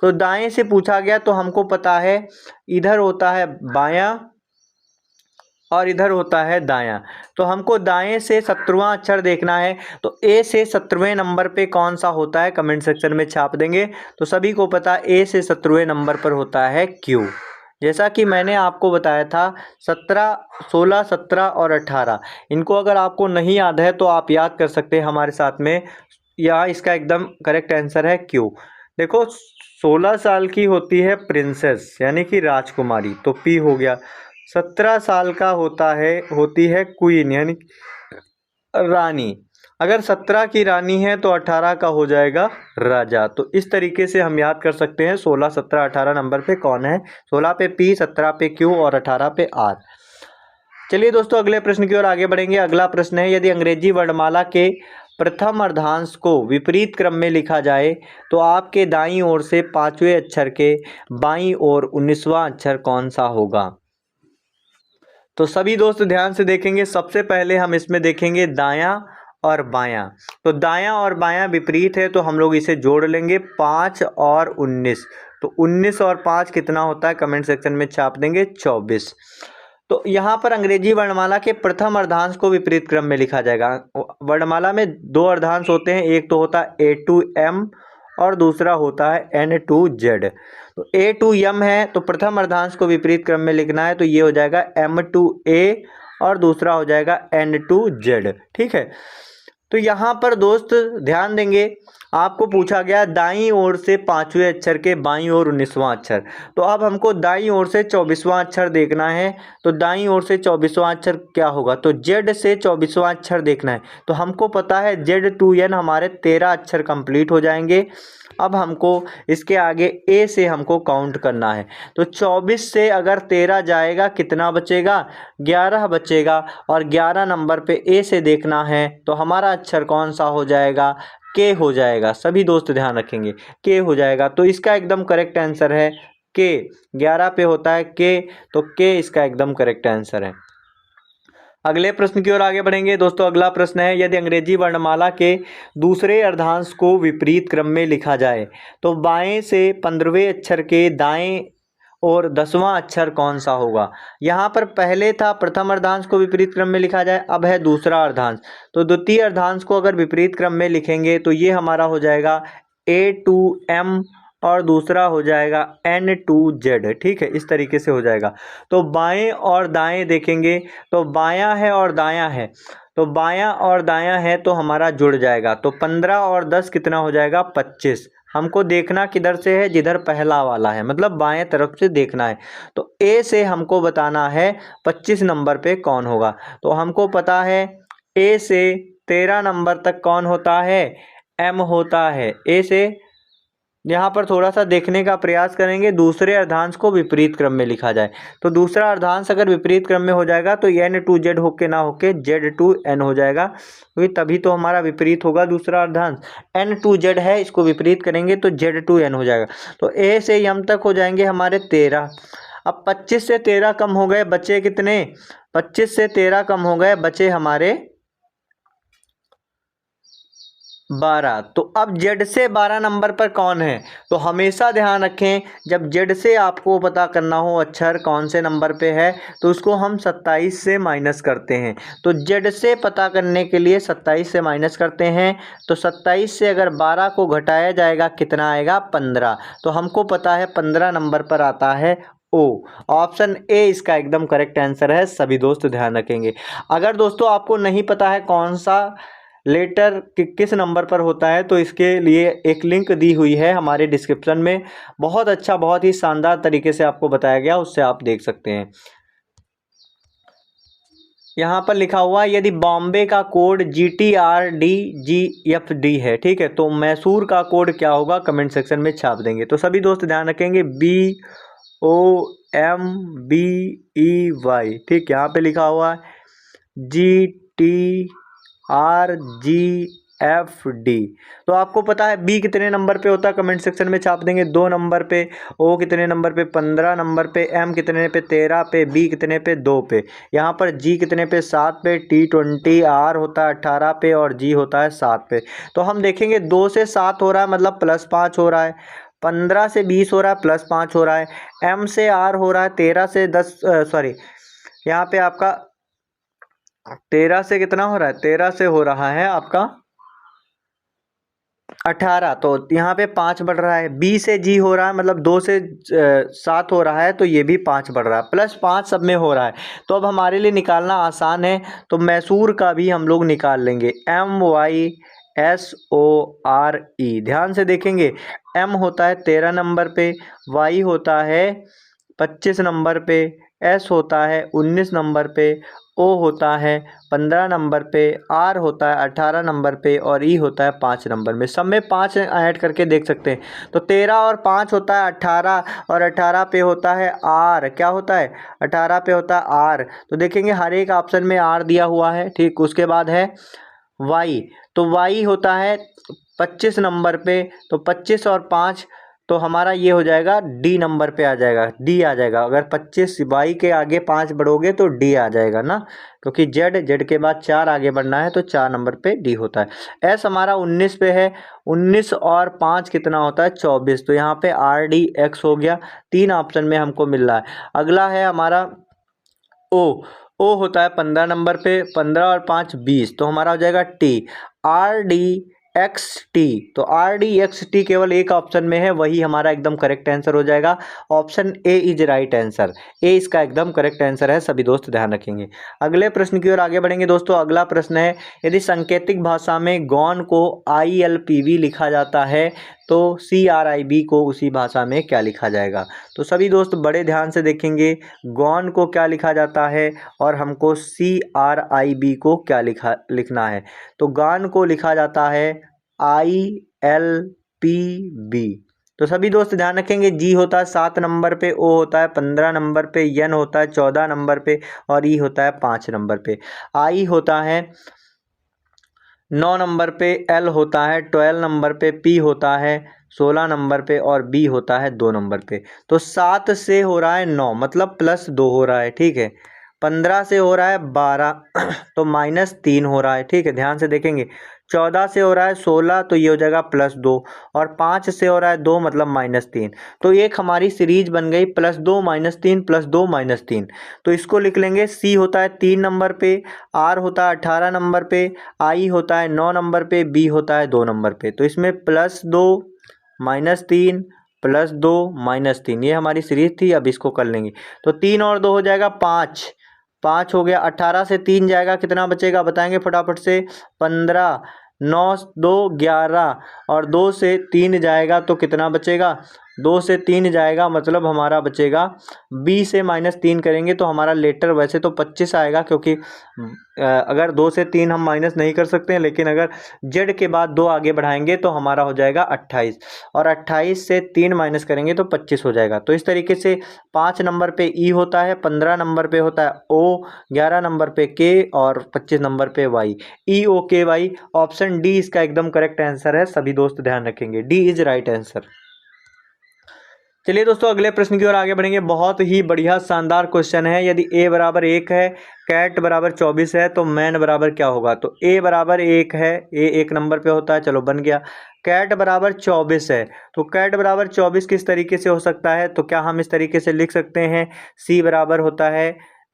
तो दाएं से पूछा गया तो हमको पता है इधर होता है बायां और इधर होता है दायां। तो हमको दाएं से 17वां अक्षर देखना है, तो ए से 17वें नंबर पे कौन सा होता है कमेंट सेक्शन में छाप देंगे। तो सभी को पता ए से 17वें नंबर पर होता है क्यू। जैसा कि मैंने आपको बताया था 17, 16, 17 और 18, इनको अगर आपको नहीं याद है तो आप याद कर सकते हैं हमारे साथ में। यहाँ इसका एकदम करेक्ट आंसर है क्यू। देखो 16 साल की होती है प्रिंसेस यानी कि राजकुमारी, तो पी हो गया। 17 साल का होती है क्वीन यानी रानी। अगर 17 की रानी है तो 18 का हो जाएगा राजा। तो इस तरीके से हम याद कर सकते हैं 16, 17, 18 नंबर पे कौन है। 16 पे पी, 17 पे क्यू और 18 पे आर। चलिए दोस्तों अगले प्रश्न की ओर आगे बढ़ेंगे। अगला प्रश्न है, यदि अंग्रेजी वर्णमाला के प्रथम अर्धांश को विपरीत क्रम में लिखा जाए तो आपके दाईं ओर से 5वें अक्षर के बाईं ओर 19वां अक्षर कौन सा होगा। तो सभी दोस्त ध्यान से देखेंगे। सबसे पहले हम इसमें देखेंगे दायां और बायां। तो दायां और बायां विपरीत है तो हम लोग इसे जोड़ लेंगे, 5 और 19। तो 19 और 5 कितना होता है कमेंट सेक्शन में छाप देंगे 24। तो यहाँ पर अंग्रेजी वर्णमाला के प्रथम अर्धांश को विपरीत क्रम में लिखा जाएगा। वर्णमाला में 2 अर्धांश होते हैं, एक तो होता है A to M और दूसरा होता है N to Z। तो A to M है तो प्रथम अर्धांश को विपरीत क्रम में लिखना है, तो ये हो जाएगा M to A और दूसरा हो जाएगा N to Z। ठीक है, तो यहाँ पर दोस्त ध्यान देंगे, आपको पूछा गया दाईं ओर से 5वें अक्षर के बाईं ओर 19वां अक्षर। तो अब हमको दाईं ओर से 24वां अक्षर देखना है। तो दाईं ओर से 24वां अक्षर क्या होगा, तो Z से 24वां अक्षर देखना है। तो हमको पता है Z to N हमारे 13 अक्षर कंप्लीट हो जाएंगे। अब हमको इसके आगे A से हमको काउंट करना है। तो 24 से अगर 13 जाएगा कितना बचेगा, 11 बचेगा। और 11 नंबर पे A से देखना है तो हमारा अक्षर कौन सा हो जाएगा, के हो जाएगा। सभी दोस्त ध्यान रखेंगे, के हो जाएगा। तो इसका एकदम करेक्ट आंसर है के। 11 पे होता है के, तो के इसका एकदम करेक्ट आंसर है। अगले प्रश्न की ओर आगे बढ़ेंगे दोस्तों। अगला प्रश्न है, यदि अंग्रेजी वर्णमाला के दूसरे अर्धांश को विपरीत क्रम में लिखा जाए तो बाएं से 15वें अक्षर के दाएं और 10वां अक्षर कौन सा होगा। यहाँ पर पहले था प्रथम अर्धांश को विपरीत क्रम में लिखा जाए, अब है दूसरा अर्धांश। तो द्वितीय अर्धांश को अगर विपरीत क्रम में लिखेंगे तो ये हमारा हो जाएगा A to M और दूसरा हो जाएगा N to Z। ठीक है, इस तरीके से हो जाएगा। तो बाएं और दाएं देखेंगे तो बायां है और दायां है, तो बायां और दायां है तो हमारा जुड़ जाएगा। तो 15 और 10 कितना हो जाएगा 25। हमको देखना किधर से है, जिधर पहला वाला है, मतलब बाएं तरफ से देखना है। तो A से हमको बताना है 25 नंबर पे कौन होगा। तो हमको पता है A से 13 नंबर तक कौन होता है, M होता है। A से यहाँ पर थोड़ा सा देखने का प्रयास करेंगे, दूसरे अर्धांश को विपरीत क्रम में लिखा जाए। तो दूसरा अर्धांश अगर विपरीत क्रम में हो जाएगा तो N to Z होके ना होके Z to N हो जाएगा, क्योंकि तभी तो हमारा विपरीत होगा दूसरा अर्धांश। N to Z है, इसको विपरीत करेंगे तो Z to N हो जाएगा। तो A से M तक हो जाएंगे हमारे 13। अब 25 से 13 कम हो गए, बचे कितने, 25 से 13 कम हो गए, बचे हमारे 12। तो अब जेड से 12 नंबर पर कौन है? तो हमेशा ध्यान रखें, जब जेड से आपको पता करना हो अक्षर कौन से नंबर पे है तो उसको हम 27 से माइनस करते हैं। तो जेड से पता करने के लिए 27 से माइनस करते हैं। तो 27 से अगर 12 को घटाया जाएगा कितना आएगा? 15। तो हमको पता है 15 नंबर पर आता है ओ। ऑप्शन ए इसका एकदम करेक्ट आंसर है। सभी दोस्त ध्यान रखेंगे। अगर दोस्तों आपको नहीं पता है कौन सा लेटर किस नंबर पर होता है तो इसके लिए एक लिंक दी हुई है हमारे डिस्क्रिप्शन में। बहुत अच्छा, बहुत ही शानदार तरीके से आपको बताया गया, उससे आप देख सकते हैं। यहाँ पर लिखा हुआ है यदि बॉम्बे का कोड GTRDGFD है, ठीक है, तो मैसूर का कोड क्या होगा? कमेंट सेक्शन में छाप देंगे। तो सभी दोस्त ध्यान रखेंगे BOMBEY, ठीक, यहाँ पे लिखा हुआ है GTRGFD। तो आपको पता है बी कितने नंबर पे होता है? कमेंट सेक्शन में छाप देंगे। 2 नंबर पे। ओ कितने नंबर पे? 15 नंबर पे। एम कितने पे? 13 पे। बी कितने पे? 2 पे। यहाँ पर जी कितने पे? 7 पे। T20 आर होता है 18 पे और जी होता है 7 पे। तो हम देखेंगे 2 से 7 हो रहा है मतलब +5 हो रहा है। 15 से 20 हो रहा है +5 हो रहा है। एम से आर हो रहा है 13 से 10 सॉरी, यहाँ पे आपका 13 से कितना हो रहा है? 13 से हो रहा है आपका 18। तो यहाँ पे 5 बढ़ रहा है। बी से जी हो रहा है मतलब 2 से 7 हो रहा है तो ये भी 5 बढ़ रहा है, +5 सब में हो रहा है। तो अब हमारे लिए निकालना आसान है, तो मैसूर का भी हम लोग निकाल लेंगे। MYSORE। ध्यान से देखेंगे, एम होता है 13 नंबर पे, वाई होता है 25 नंबर पे, एस होता है 19 नंबर पे, ओ होता है 15 नंबर पे, आर होता है 18 नंबर पे और ई होता है 5 नंबर में। सब में 5 ऐड करके देख सकते हैं। तो 13 और 5 होता है 18 और 18 पे होता है आर। क्या होता है? 18 पे होता है आर। तो देखेंगे हर एक ऑप्शन में आर दिया हुआ है, ठीक। उसके बाद है वाई। तो वाई होता है 25 नंबर पे। तो 25 और 5 तो हमारा ये हो जाएगा डी नंबर पे आ जाएगा, डी आ जाएगा। अगर 25 वाई के आगे 5 बढ़ोगे तो डी आ जाएगा ना, क्योंकि जेड के बाद 4 आगे बढ़ना है तो 4 नंबर पे डी होता है। एस हमारा 19 पे है। 19 और 5 कितना होता है? 24। तो यहाँ पे RDX हो गया। 3 ऑप्शन में हमको मिल रहा है। अगला है हमारा ओ। ओ होता है 15 नंबर पे। 15 और 5 20। तो हमारा हो जाएगा RDXT। तो RDXT केवल एक ऑप्शन में है, वही हमारा एकदम करेक्ट आंसर हो जाएगा। Option A is right answer. A इसका एकदम करेक्ट आंसर है। सभी दोस्त ध्यान रखेंगे। अगले प्रश्न की ओर आगे बढ़ेंगे दोस्तों। अगला प्रश्न है यदि सांकेतिक भाषा में गौन को ILPV लिखा जाता है तो CRIB को उसी भाषा में क्या लिखा जाएगा? तो सभी दोस्त बड़े ध्यान से देखेंगे, गौन को क्या लिखा जाता है और हमको CRIB को क्या लिखना है। तो गौन को लिखा जाता है ILPB। तो सभी दोस्त ध्यान रखेंगे, जी होता है 7 नंबर पे, ओ होता है 15 नंबर पे, एन होता है 14 नंबर पे और ई होता है 5 नंबर पे। आई होता है 9 नंबर पे, एल होता है 12 नंबर पे, पी होता है 16 नंबर पे और बी होता है 2 नंबर पे। तो 7 से हो रहा है 9 मतलब +2 हो रहा है, ठीक है। 15 से हो रहा है 12 तो -3 हो रहा है, ठीक है। ध्यान से देखेंगे। 14 से हो रहा है 16 तो ये हो जाएगा +2 और 5 से हो रहा है 2 मतलब -3। तो एक हमारी सीरीज बन गई +2 -3 +2 -3। तो इसको लिख लेंगे। सी होता है 3 नंबर पे, आर होता है 18 नंबर पे, आई होता है 9 नंबर पे, बी होता है 2 नंबर पे। तो इसमें +2 -3 +2 -3 ये हमारी सीरीज थी। अब इसको कर लेंगे तो 3 और 2 हो जाएगा 5। 5 हो गया। 18 से 3 जाएगा, कितना बचेगा बताएंगे फटाफट से? 15। 9 2 11 और 2 से 3 जाएगा तो कितना बचेगा? 2 से 3 जाएगा मतलब हमारा बचेगा, बी से -3 करेंगे तो हमारा लेटर वैसे तो 25 आएगा, क्योंकि अगर 2 से 3 हम माइनस नहीं कर सकते हैं, लेकिन अगर जेड के बाद 2 आगे बढ़ाएंगे तो हमारा हो जाएगा 28 और 28 से 3 माइनस करेंगे तो 25 हो जाएगा। तो इस तरीके से 5 नंबर पे ई होता है, 15 नंबर पे होता है ओ, 11 नंबर पे के और 25 नंबर पे वाई। EOKY। ऑप्शन डी इसका एकदम करेक्ट आंसर है। सभी दोस्त ध्यान रखेंगे, डी इज राइट आंसर। चलिए दोस्तों अगले प्रश्न की ओर आगे बढ़ेंगे। बहुत ही बढ़िया शानदार क्वेश्चन है। यदि a बराबर 1 है, कैट बराबर 24 है, तो मैन बराबर क्या होगा? तो a बराबर 1 है, a 1 नंबर पे होता है, चलो बन गया। कैट बराबर 24 है, तो कैट बराबर 24 किस तरीके से हो सकता है? तो क्या हम इस तरीके से लिख सकते हैं, c बराबर होता है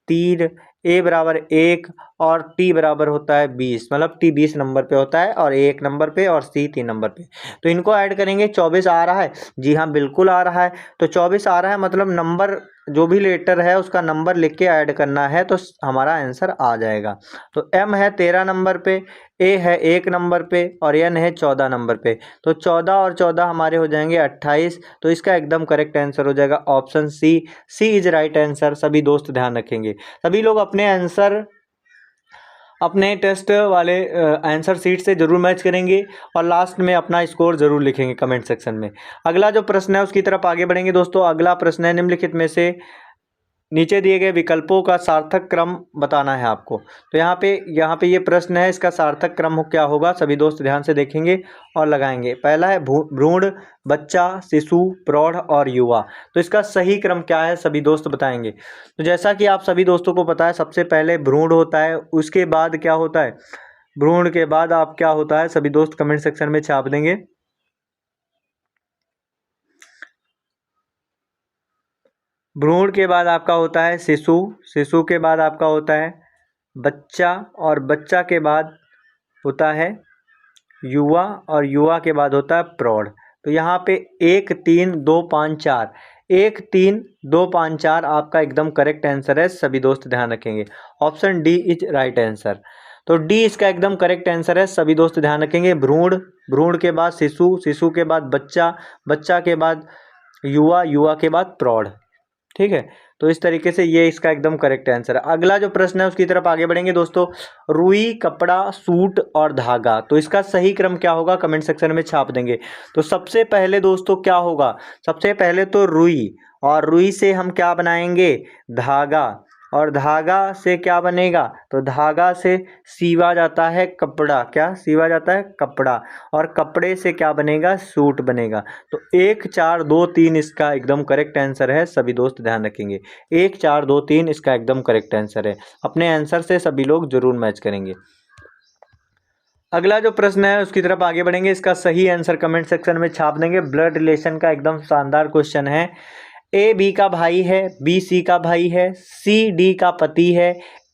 3, a बराबर 1 और t बराबर होता है 20, मतलब t 20 नंबर पे होता है और a 1 नंबर पे और c 3 नंबर पे। तो इनको ऐड करेंगे, 24 आ रहा है, जी हाँ बिल्कुल आ रहा है। तो 24 आ रहा है मतलब नंबर जो भी लेटर है उसका नंबर लिख के ऐड करना है, तो हमारा आंसर आ जाएगा। तो m है 13 नंबर पे, a है 1 नंबर पे और n है 14 नंबर पे। तो 14 और 14 हमारे हो जाएंगे 28। तो इसका एकदम करेक्ट आंसर हो जाएगा option C is right answer. सभी दोस्त ध्यान रखेंगे, सभी लोग अपने आंसर अपने टेस्ट वाले आंसर सीट से जरूर मैच करेंगे और लास्ट में अपना स्कोर जरूर लिखेंगे कमेंट सेक्शन में। अगला जो प्रश्न है उसकी तरफ आगे बढ़ेंगे दोस्तों। अगला प्रश्न है, निम्नलिखित में से नीचे दिए गए विकल्पों का सार्थक क्रम बताना है आपको। तो यहाँ पे ये प्रश्न है, इसका सार्थक क्रम क्या होगा? सभी दोस्त ध्यान से देखेंगे और लगाएंगे। पहला है भ्रूण, बच्चा, शिशु, प्रौढ़ और युवा। तो इसका सही क्रम क्या है सभी दोस्त बताएंगे। तो जैसा कि आप सभी दोस्तों को पता है, सबसे पहले भ्रूण होता है, उसके बाद क्या होता है? भ्रूण के बाद आप क्या होता है सभी दोस्त कमेंट सेक्शन में छाप देंगे। भ्रूण के बाद आपका होता है शिशु, शिशु के बाद आपका होता है बच्चा और बच्चा के बाद होता है युवा और युवा के बाद होता है प्रौढ़। तो यहाँ पे 1 3 2 5 4, 1 3 2 5 4 आपका एकदम करेक्ट आंसर है। सभी दोस्त ध्यान रखेंगे, option D is right answer. तो डी इसका एकदम करेक्ट आंसर है। सभी दोस्त ध्यान रखेंगे, भ्रूण, भ्रूण के बाद शिशु, शिशु के बाद बच्चा, बच्चा के बाद युवा, युवा के बाद प्रौढ़। ठीक है, तो इस तरीके से ये इसका एकदम करेक्ट आंसर है। अगला जो प्रश्न है उसकी तरफ आगे बढ़ेंगे दोस्तों। रुई, कपड़ा, सूट और धागा, तो इसका सही क्रम क्या होगा? कमेंट सेक्शन में छाप देंगे। तो सबसे पहले दोस्तों क्या होगा? सबसे पहले तो रुई, और रुई से हम क्या बनाएंगे? धागा, और धागा से क्या बनेगा? तो धागा से सीवा जाता है कपड़ा, क्या सीवा जाता है? कपड़ा, और कपड़े से क्या बनेगा? सूट बनेगा। तो 1 4 2 3 इसका एकदम करेक्ट आंसर है। सभी दोस्त ध्यान रखेंगे, 1 4 2 3 इसका एकदम करेक्ट आंसर है। अपने आंसर से सभी लोग जरूर मैच करेंगे। अगला जो प्रश्न है उसकी तरफ आगे बढ़ेंगे। इसका सही आंसर कमेंट सेक्शन में छाप देंगे। ब्लड रिलेशन का एकदम शानदार क्वेश्चन है। ए बी का भाई है, बी सी का भाई है, सी डी का पति है,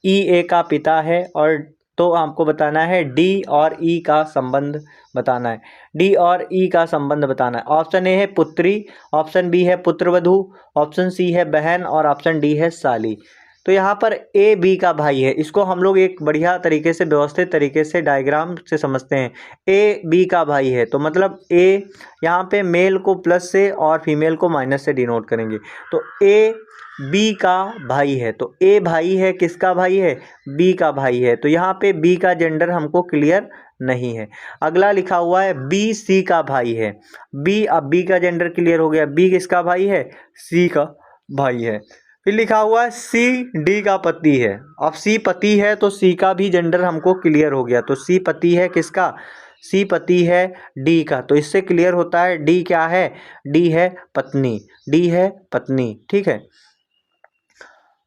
ई ए का पिता है, और तो आपको बताना है डी और ई का संबंध बताना है। डी और ई का संबंध बताना है। ऑप्शन ए है पुत्री, ऑप्शन बी है पुत्रवधू, ऑप्शन सी है बहन और ऑप्शन डी है साली। तो यहाँ पर ए बी का भाई है, इसको हम लोग एक बढ़िया तरीके से व्यवस्थित तरीके से डायग्राम से समझते हैं। ए बी का भाई है तो मतलब ए यहाँ पे मेल को प्लस से और फीमेल को माइनस से डिनोट करेंगे। तो ए बी का भाई है, तो ए भाई है, किसका भाई है? बी का भाई है। तो यहाँ पे बी का जेंडर हमको क्लियर नहीं है। अगला लिखा हुआ है बी सी का भाई है, बी, अब बी का जेंडर क्लियर हो गया, बी किसका भाई है? सी का भाई है। फिर लिखा हुआ है सी डी का पति है। अब सी पति है तो सी का भी जेंडर हमको क्लियर हो गया। तो सी पति है किसका? सी पति है डी का। तो इससे क्लियर होता है डी क्या है? डी है पत्नी, डी है पत्नी। ठीक है,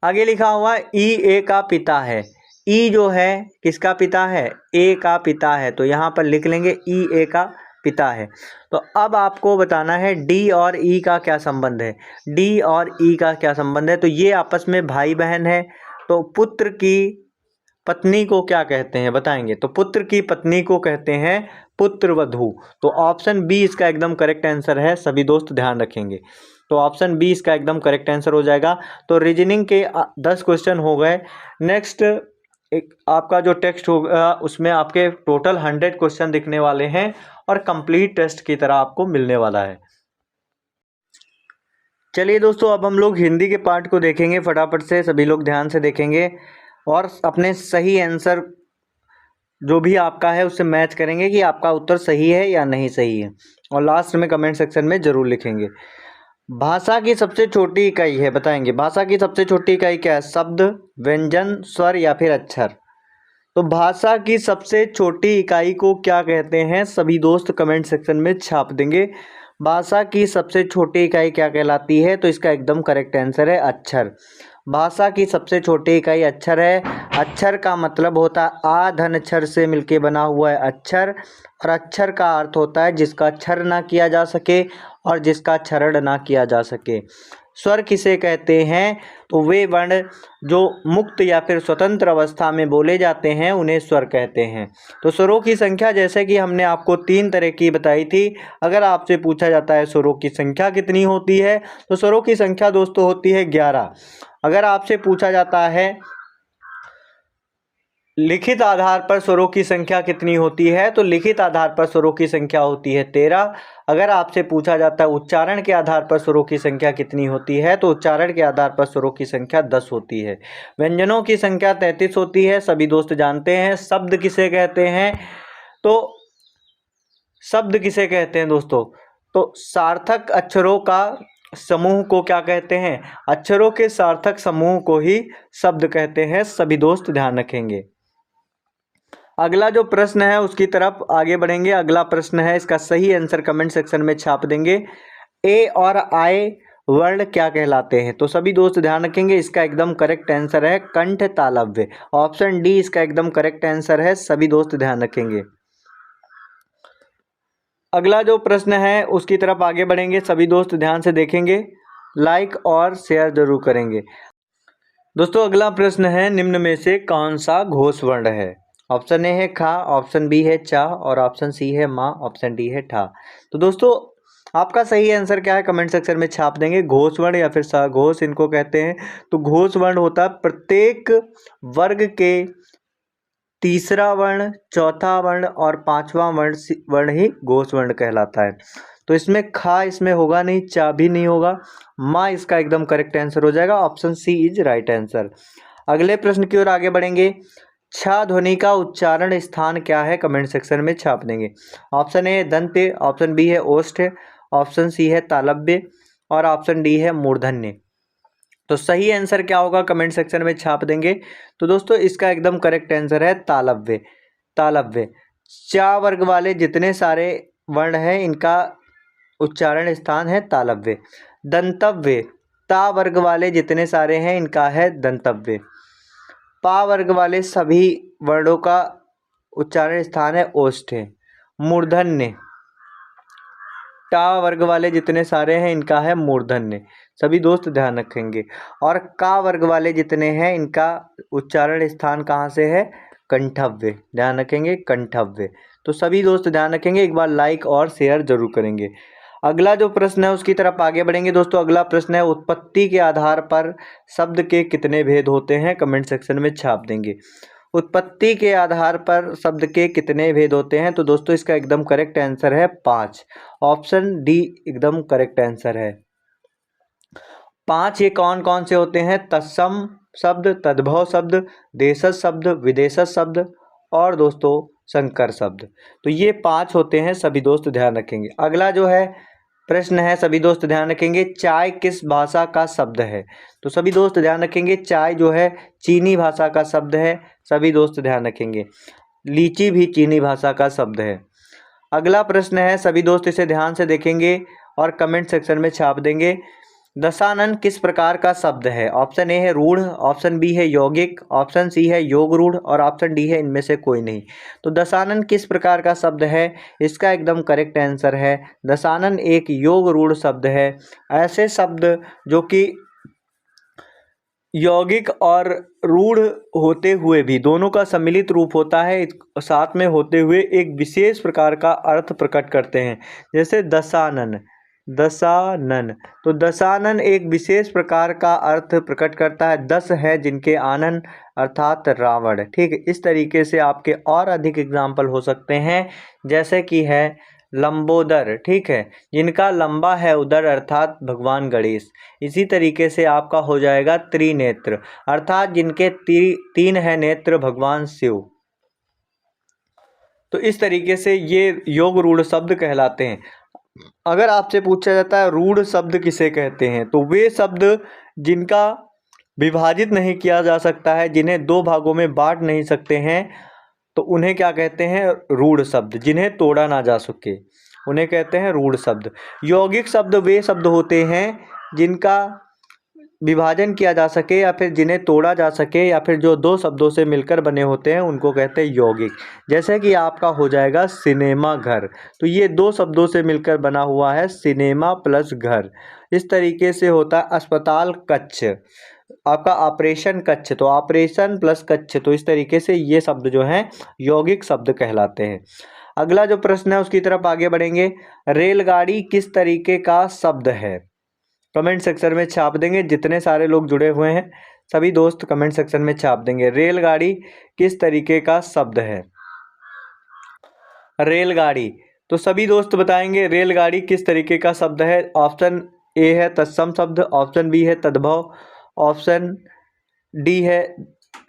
आगे लिखा हुआ है ई ए का पिता है। ई जो है किसका पिता है? ए का पिता है। तो यहाँ पर लिख लेंगे ई ए का पिता है। तो अब आपको बताना है डी और ई का क्या संबंध है। डी और ई का क्या संबंध है? तो ये आपस में भाई बहन है। तो पुत्र की पत्नी को क्या कहते हैं बताएंगे? तो पुत्र की पत्नी को कहते हैं पुत्रवधू। तो ऑप्शन बी इसका एकदम करेक्ट आंसर है। सभी दोस्त ध्यान रखेंगे, तो ऑप्शन बी इसका एकदम करेक्ट आंसर हो जाएगा। तो रीजनिंग के 10 क्वेश्चन हो गए। नेक्स्ट एक आपका जो टेक्स्ट होगा उसमें आपके टोटल 100 क्वेश्चन दिखने वाले हैं और कंप्लीट टेस्ट की तरह आपको मिलने वाला है। चलिए दोस्तों, अब हम लोग हिंदी के पार्ट को देखेंगे फटाफट से। सभी लोग ध्यान से देखेंगे और अपने सही आंसर जो भी आपका है उससे मैच करेंगे कि आपका उत्तर सही है या नहीं सही है, और लास्ट में कमेंट सेक्शन में ज़रूर लिखेंगे। भाषा की सबसे छोटी इकाई है बताएंगे। भाषा की सबसे छोटी इकाई क्या है? शब्द, व्यंजन, स्वर या फिर अक्षर। तो भाषा की सबसे छोटी इकाई को क्या कहते हैं? सभी दोस्त कमेंट सेक्शन में छाप देंगे। भाषा की सबसे छोटी इकाई क्या कहलाती है? तो इसका एकदम करेक्ट आंसर है अक्षर। भाषा की सबसे छोटी इकाई अक्षर है। अक्षर का मतलब होता है आ धन अक्षर से मिलके बना हुआ है अक्षर, और अक्षर का अर्थ होता है जिसका क्षर ना किया जा सके और जिसका क्षरण ना किया जा सके। स्वर किसे कहते हैं? तो वे वर्ण जो मुक्त या फिर स्वतंत्र अवस्था में बोले जाते हैं उन्हें स्वर कहते हैं। तो स्वरों की संख्या जैसे कि हमने आपको 3 तरह की बताई थी। अगर आपसे पूछा जाता है स्वरों की संख्या कितनी होती है, तो स्वरों की संख्या दोस्तों होती है 11। अगर आपसे पूछा जाता है लिखित आधार पर स्वरों की संख्या कितनी होती है, तो लिखित आधार पर स्वरों की संख्या होती है 13। अगर आपसे पूछा जाता है उच्चारण के आधार पर स्वरों की संख्या कितनी होती है, तो उच्चारण के आधार पर स्वरों की संख्या 10 होती है। व्यंजनों की संख्या 33 होती है, सभी दोस्त जानते हैं। शब्द किसे कहते हैं? तो शब्द किसे कहते हैं दोस्तों? तो सार्थक अक्षरों का समूह को क्या कहते हैं? अक्षरों के सार्थक समूह को ही शब्द कहते हैं, सभी दोस्त ध्यान रखेंगे। अगला जो प्रश्न है उसकी तरफ आगे बढ़ेंगे। अगला प्रश्न है, इसका सही आंसर कमेंट सेक्शन में छाप देंगे। ए और आई वर्ण क्या कहलाते हैं? तो सभी दोस्त ध्यान रखेंगे, इसका एकदम करेक्ट आंसर है कंठ तालव्य। ऑप्शन डी इसका एकदम करेक्ट आंसर है, सभी दोस्त ध्यान रखेंगे। अगला जो प्रश्न है उसकी तरफ आगे बढ़ेंगे, सभी दोस्त ध्यान से देखेंगे, लाइक और शेयर जरूर करेंगे। दोस्तों अगला प्रश्न है, निम्न में से कौन सा घोष वर्ण है? ऑप्शन ए है खा, ऑप्शन बी है चा, और ऑप्शन सी है माँ, ऑप्शन डी है ठा। तो दोस्तों आपका सही आंसर क्या है कमेंट सेक्शन में छाप देंगे। घोष वर्ण या फिर सघोष इनको कहते हैं। तो घोष वर्ण होता है प्रत्येक वर्ग के तीसरा वर्ण, चौथा वर्ण और पांचवा वर्ण ही घोष वर्ण कहलाता है। तो इसमें खा इसमें होगा नहीं, चा भी नहीं होगा, माँ इसका एकदम करेक्ट आंसर हो जाएगा। Option C is right answer. अगले प्रश्न की ओर आगे बढ़ेंगे। छा ध्वनि का उच्चारण स्थान क्या है? कमेंट सेक्शन में छाप देंगे। ऑप्शन ए दंत्य, ऑप्शन बी है ओष्ठ, ऑप्शन सी है तालव्य और ऑप्शन डी है मूर्धन्य। तो सही आंसर क्या होगा कमेंट सेक्शन में छाप देंगे। तो दोस्तों इसका एकदम करेक्ट आंसर है तालव्य। तालव्य चा वर्ग वाले जितने सारे वर्ण हैं इनका उच्चारण स्थान है तालव्य। दंतव्य ता वर्ग वाले जितने सारे हैं इनका है दंतव्य। पा वर्ग वाले सभी वर्णों का उच्चारण स्थान है ओष्ठ। मूर्धन्य टा वर्ग वाले जितने सारे हैं इनका है मूर्धन्य, सभी दोस्त ध्यान रखेंगे। और का वर्ग वाले जितने हैं इनका उच्चारण स्थान कहाँ से है? कंठव्य, ध्यान रखेंगे कंठव्य। तो सभी दोस्त ध्यान रखेंगे, एक बार लाइक और शेयर जरूर करेंगे। अगला जो प्रश्न है उसकी तरफ आगे बढ़ेंगे। दोस्तों अगला प्रश्न है, उत्पत्ति के आधार पर शब्द के कितने भेद होते हैं? कमेंट सेक्शन में छाप देंगे। उत्पत्ति के आधार पर शब्द के कितने भेद होते हैं? तो दोस्तों इसका एकदम करेक्ट आंसर है 5। ऑप्शन डी एकदम करेक्ट आंसर है 5। ये कौन कौन से होते हैं? तत्सम शब्द, तद्भव शब्द, देशज शब्द, विदेशज शब्द और दोस्तों संकर शब्द। तो ये 5 होते हैं, सभी दोस्त ध्यान रखेंगे। अगला जो है प्रश्न है, सभी दोस्त ध्यान रखेंगे, चाय किस भाषा का शब्द है? तो सभी दोस्त ध्यान रखेंगे, चाय जो है चीनी भाषा का शब्द है, सभी दोस्त ध्यान रखेंगे। लीची भी चीनी भाषा का शब्द है। अगला प्रश्न है, सभी दोस्त इसे ध्यान से देखेंगे और कमेंट सेक्शन में छाप देंगे। दशानन किस प्रकार का शब्द है? ऑप्शन ए है रूढ़, ऑप्शन बी है यौगिक, ऑप्शन सी है योग रूढ़ और ऑप्शन डी है इनमें से कोई नहीं। तो दशानन किस प्रकार का शब्द है? इसका एकदम करेक्ट आंसर है दशानन एक योग रूढ़ शब्द है। ऐसे शब्द जो कि यौगिक और रूढ़ होते हुए भी दोनों का सम्मिलित रूप होता है, साथ में होते हुए एक विशेष प्रकार का अर्थ प्रकट करते हैं। जैसे दशानन, दशानन, तो दशानन एक विशेष प्रकार का अर्थ प्रकट करता है। 10 है जिनके आनन अर्थात रावण। ठीक है, इस तरीके से आपके और अधिक एग्जाम्पल हो सकते हैं, जैसे कि है लंबोदर, ठीक है, जिनका लंबा है उदर अर्थात भगवान गणेश। इसी तरीके से आपका हो जाएगा त्रिनेत्र, अर्थात जिनके 3 है नेत्र भगवान शिव। तो इस तरीके से ये योग रूढ़ शब्द कहलाते हैं। अगर आपसे पूछा जाता है रूढ़ शब्द किसे कहते हैं, तो वे शब्द जिनका विभाजित नहीं किया जा सकता है, जिन्हें 2 भागों में बांट नहीं सकते हैं, तो उन्हें क्या कहते हैं? रूढ़ शब्द, जिन्हें तोड़ा ना जा सके। उन्हें कहते हैं रूढ़ शब्द। यौगिक शब्द वे शब्द होते हैं जिनका विभाजन किया जा सके या फिर जिन्हें तोड़ा जा सके या फिर जो दो शब्दों से मिलकर बने होते हैं उनको कहते हैं यौगिक। जैसे कि आपका हो जाएगा सिनेमा घर, तो ये दो शब्दों से मिलकर बना हुआ है, सिनेमा प्लस घर। इस तरीके से होता है अस्पताल कक्ष, आपका ऑपरेशन कक्ष, तो ऑपरेशन प्लस कक्ष, तो इस तरीके से ये शब्द जो हैं यौगिक शब्द कहलाते हैं। अगला जो प्रश्न है उसकी तरफ आगे बढ़ेंगे। रेलगाड़ी किस तरीके का शब्द है? कमेंट सेक्शन में छाप देंगे। जितने सारे लोग जुड़े हुए हैं सभी दोस्त कमेंट सेक्शन में छाप देंगे, रेलगाड़ी किस तरीके का शब्द है? रेलगाड़ी, तो सभी दोस्त बताएंगे रेलगाड़ी किस तरीके का शब्द है। ऑप्शन ए है तत्सम शब्द, ऑप्शन बी है तद्भव, ऑप्शन डी है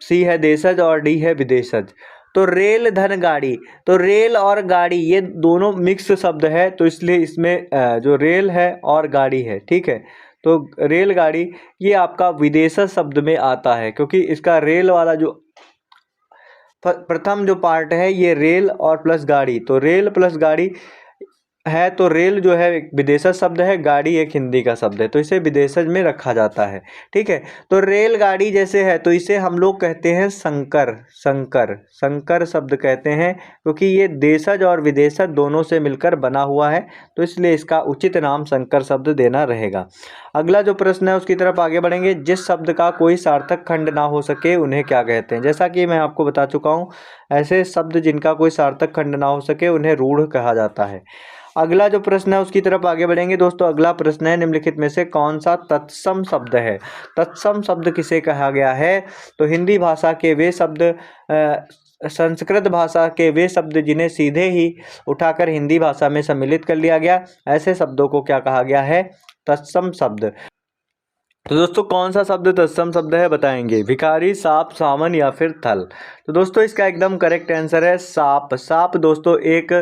सी है देशज और डी है विदेशज। तो रेल धन गाड़ी, तो रेल और गाड़ी ये दोनों मिक्स शब्द है, तो इसलिए इसमें जो रेल है और गाड़ी है, ठीक है, तो रेलगाड़ी ये आपका विदेशज शब्द में आता है, क्योंकि इसका रेल वाला जो प्रथम जो पार्ट है ये रेल और प्लस गाड़ी, तो रेल प्लस गाड़ी है, तो रेल जो है एक विदेशज शब्द है, गाड़ी एक हिंदी का शब्द है, तो इसे विदेशज में रखा जाता है, ठीक है। तो रेलगाड़ी जैसे है तो इसे हम लोग कहते हैं संकर, संकर, संकर शब्द कहते हैं, क्योंकि ये देशज और विदेशज दोनों से मिलकर बना हुआ है, तो इसलिए इसका उचित नाम संकर शब्द देना रहेगा। अगला जो प्रश्न है उसकी तरफ आगे बढ़ेंगे। जिस शब्द का कोई सार्थक खंड ना हो सके उन्हें क्या कहते हैं? जैसा कि मैं आपको बता चुका हूँ, ऐसे शब्द जिनका कोई सार्थक खंड ना हो सके उन्हें रूढ़ कहा जाता है। अगला जो प्रश्न है उसकी तरफ आगे बढ़ेंगे दोस्तों। अगला प्रश्न है निम्नलिखित में से कौन सा तत्सम शब्द है? तत्सम शब्द किसे कहा गया है? तो हिंदी भाषा के वे शब्द, संस्कृत भाषा के वे शब्द जिन्हें सीधे ही उठाकर हिंदी भाषा में सम्मिलित कर लिया गया, ऐसे शब्दों को क्या कहा गया है? तत्सम शब्द। तो दोस्तों कौन सा शब्द तत्सम शब्द है बताएंगे? भिखारी, सांप, सावन या फिर थल? तो दोस्तों इसका एकदम करेक्ट आंसर है सांप। सांप दोस्तों एक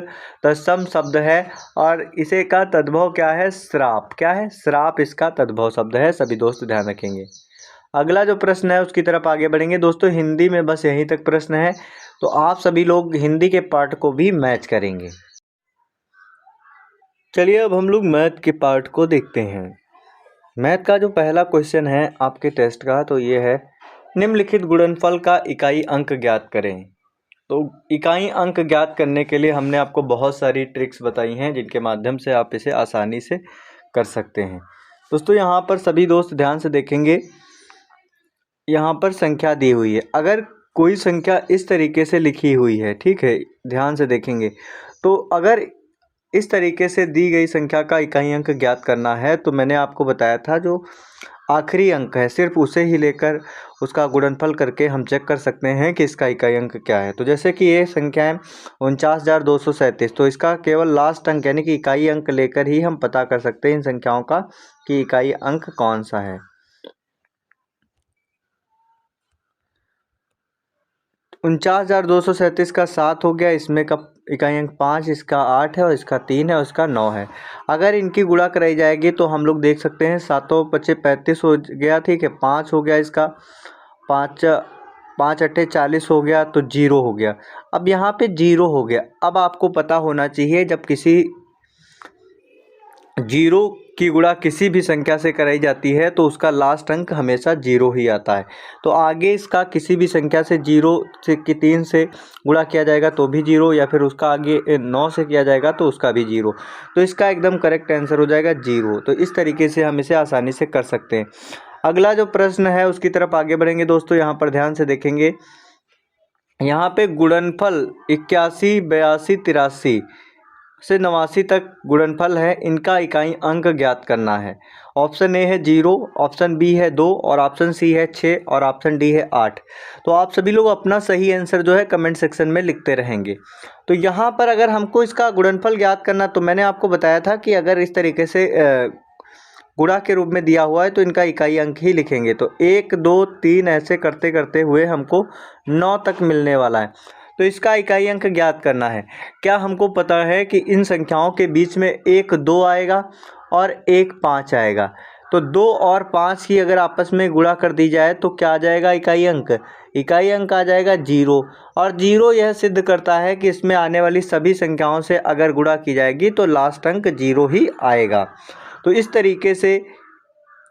तत्सम शब्द है और इसे का तद्भव क्या है? श्राप। क्या है? श्राप इसका तद्भव शब्द है, सभी दोस्त ध्यान रखेंगे। अगला जो प्रश्न है उसकी तरफ आगे बढ़ेंगे दोस्तों। हिंदी में बस यहीं तक प्रश्न है, तो आप सभी लोग हिंदी के पार्ट को भी मैच करेंगे। चलिए अब हम लोग मैथ के पार्ट को देखते हैं। मैथ का जो पहला क्वेश्चन है आपके टेस्ट का, तो ये है निम्नलिखित गुणनफल का इकाई अंक ज्ञात करें। तो इकाई अंक ज्ञात करने के लिए हमने आपको बहुत सारी ट्रिक्स बताई हैं जिनके माध्यम से आप इसे आसानी से कर सकते हैं। दोस्तों यहाँ पर सभी दोस्त ध्यान से देखेंगे, यहाँ पर संख्या दी हुई है। अगर कोई संख्या इस तरीके से लिखी हुई है, ठीक है, ध्यान से देखेंगे, तो अगर इस तरीके से दी गई संख्या का इकाई अंक ज्ञात करना है तो मैंने आपको बताया था जो आखिरी अंक है सिर्फ उसे ही लेकर उसका गुणनफल करके हम चेक कर सकते हैं कि इसका इकाई अंक क्या है। तो जैसे कि ये संख्या है 49,237, तो इसका केवल लास्ट अंक यानी कि इकाई अंक लेकर ही हम पता कर सकते हैं इन संख्याओं का कि इकाई अंक कौन सा है। 49,237 का 7 हो गया, इसमें का इकाई अंक 5, इसका 8 है और इसका 3 है और इसका 9 है। अगर इनकी गुणा कराई जाएगी तो हम लोग देख सकते हैं 7 × 5 = 35 हो गया, ठीक है, 5 हो गया, इसका 5 × 8 = 40 हो गया, तो 0 हो गया। अब यहाँ पे 0 हो गया। अब आपको पता होना चाहिए जब किसी 0 की गुणा किसी भी संख्या से कराई जाती है तो उसका लास्ट अंक हमेशा 0 ही आता है। तो आगे इसका किसी भी संख्या से 0 से कि 3 से गुणा किया जाएगा तो भी 0, या फिर उसका आगे 9 से किया जाएगा तो उसका भी 0। तो इसका एकदम करेक्ट आंसर हो जाएगा 0। तो इस तरीके से हम इसे आसानी से कर सकते हैं। अगला जो प्रश्न है उसकी तरफ आगे बढ़ेंगे दोस्तों। यहाँ पर ध्यान से देखेंगे, यहाँ पे गुणनफल 81, 82, 83 से 89 तक गुणनफल है, इनका इकाई अंक ज्ञात करना है। ऑप्शन ए है 0, ऑप्शन बी है 2 और ऑप्शन सी है 6 और ऑप्शन डी है 8। तो आप सभी लोग अपना सही आंसर जो है कमेंट सेक्शन में लिखते रहेंगे। तो यहाँ पर अगर हमको इसका गुणनफल ज्ञात करना, तो मैंने आपको बताया था कि अगर इस तरीके से गुणा के रूप में दिया हुआ है तो इनका इकाई अंक ही लिखेंगे। तो 1, 2, 3 ऐसे करते करते हुए हमको 9 तक मिलने वाला है, तो इसका इकाई अंक ज्ञात करना है। क्या हमको पता है कि इन संख्याओं के बीच में एक 2 आएगा और एक 5 आएगा? तो 2 और 5 की अगर आपस में गुणा कर दी जाए तो क्या आ जाएगा इकाई अंक? इकाई अंक आ जाएगा 0। और 0 यह सिद्ध करता है कि इसमें आने वाली सभी संख्याओं से अगर गुणा की जाएगी तो लास्ट अंक 0 ही आएगा। तो इस तरीके से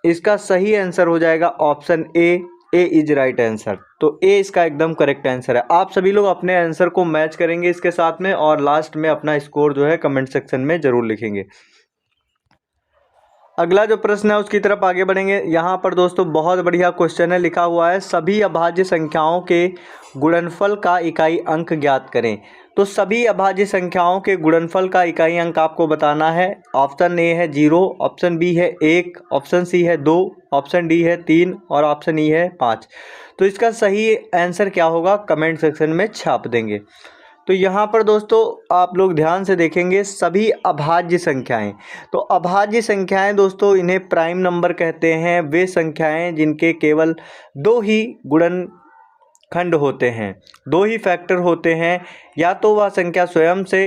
इसका सही आंसर हो जाएगा option A is right answer. तो ए इसका एकदम करेक्ट आंसर है। आप सभी लोग अपने आंसर को मैच करेंगे इसके साथ में और लास्ट में अपना स्कोर जो है कमेंट सेक्शन में जरूर लिखेंगे। अगला जो प्रश्न है उसकी तरफ आगे बढ़ेंगे। यहाँ पर दोस्तों बहुत बढ़िया क्वेश्चन है, लिखा हुआ है सभी अभाज्य संख्याओं के गुणनफल का इकाई अंक ज्ञात करें। तो सभी अभाज्य संख्याओं के गुणनफल का इकाई अंक आपको बताना है। ऑप्शन ए है 0, ऑप्शन बी है 1, ऑप्शन सी है 2, ऑप्शन डी है 3 और ऑप्शन ई है 5। तो इसका सही आंसर क्या होगा कमेंट सेक्शन में छाप देंगे। तो यहाँ पर दोस्तों आप लोग ध्यान से देखेंगे सभी अभाज्य संख्याएं। तो अभाज्य संख्याएं दोस्तों इन्हें प्राइम नंबर कहते हैं। वे संख्याएं जिनके केवल 2 ही गुणनखंड होते हैं, 2 ही फैक्टर होते हैं। या तो वह संख्या स्वयं से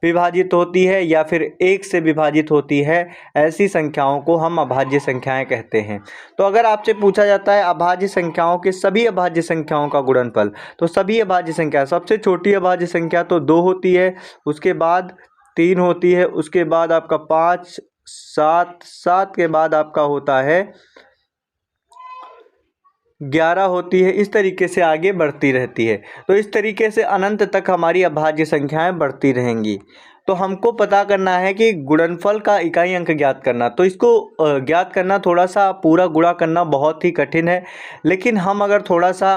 विभाजित होती है या फिर 1 से विभाजित होती है। ऐसी संख्याओं को हम अभाज्य संख्याएं कहते हैं। तो अगर आपसे पूछा जाता है अभाज्य संख्याओं के सभी अभाज्य संख्याओं का गुणनफल, तो सभी अभाज्य संख्या, सबसे छोटी अभाज्य संख्या तो 2 होती है, उसके बाद 3 होती है, उसके बाद आपका 5, 7 के बाद आपका होता है 11 होती है। इस तरीके से आगे बढ़ती रहती है। तो इस तरीके से अनंत तक हमारी अभाज्य संख्याएं बढ़ती रहेंगी। तो हमको पता करना है कि गुणनफल का इकाई अंक ज्ञात करना। तो इसको ज्ञात करना थोड़ा सा पूरा गुणा करना बहुत ही कठिन है, लेकिन हम अगर थोड़ा सा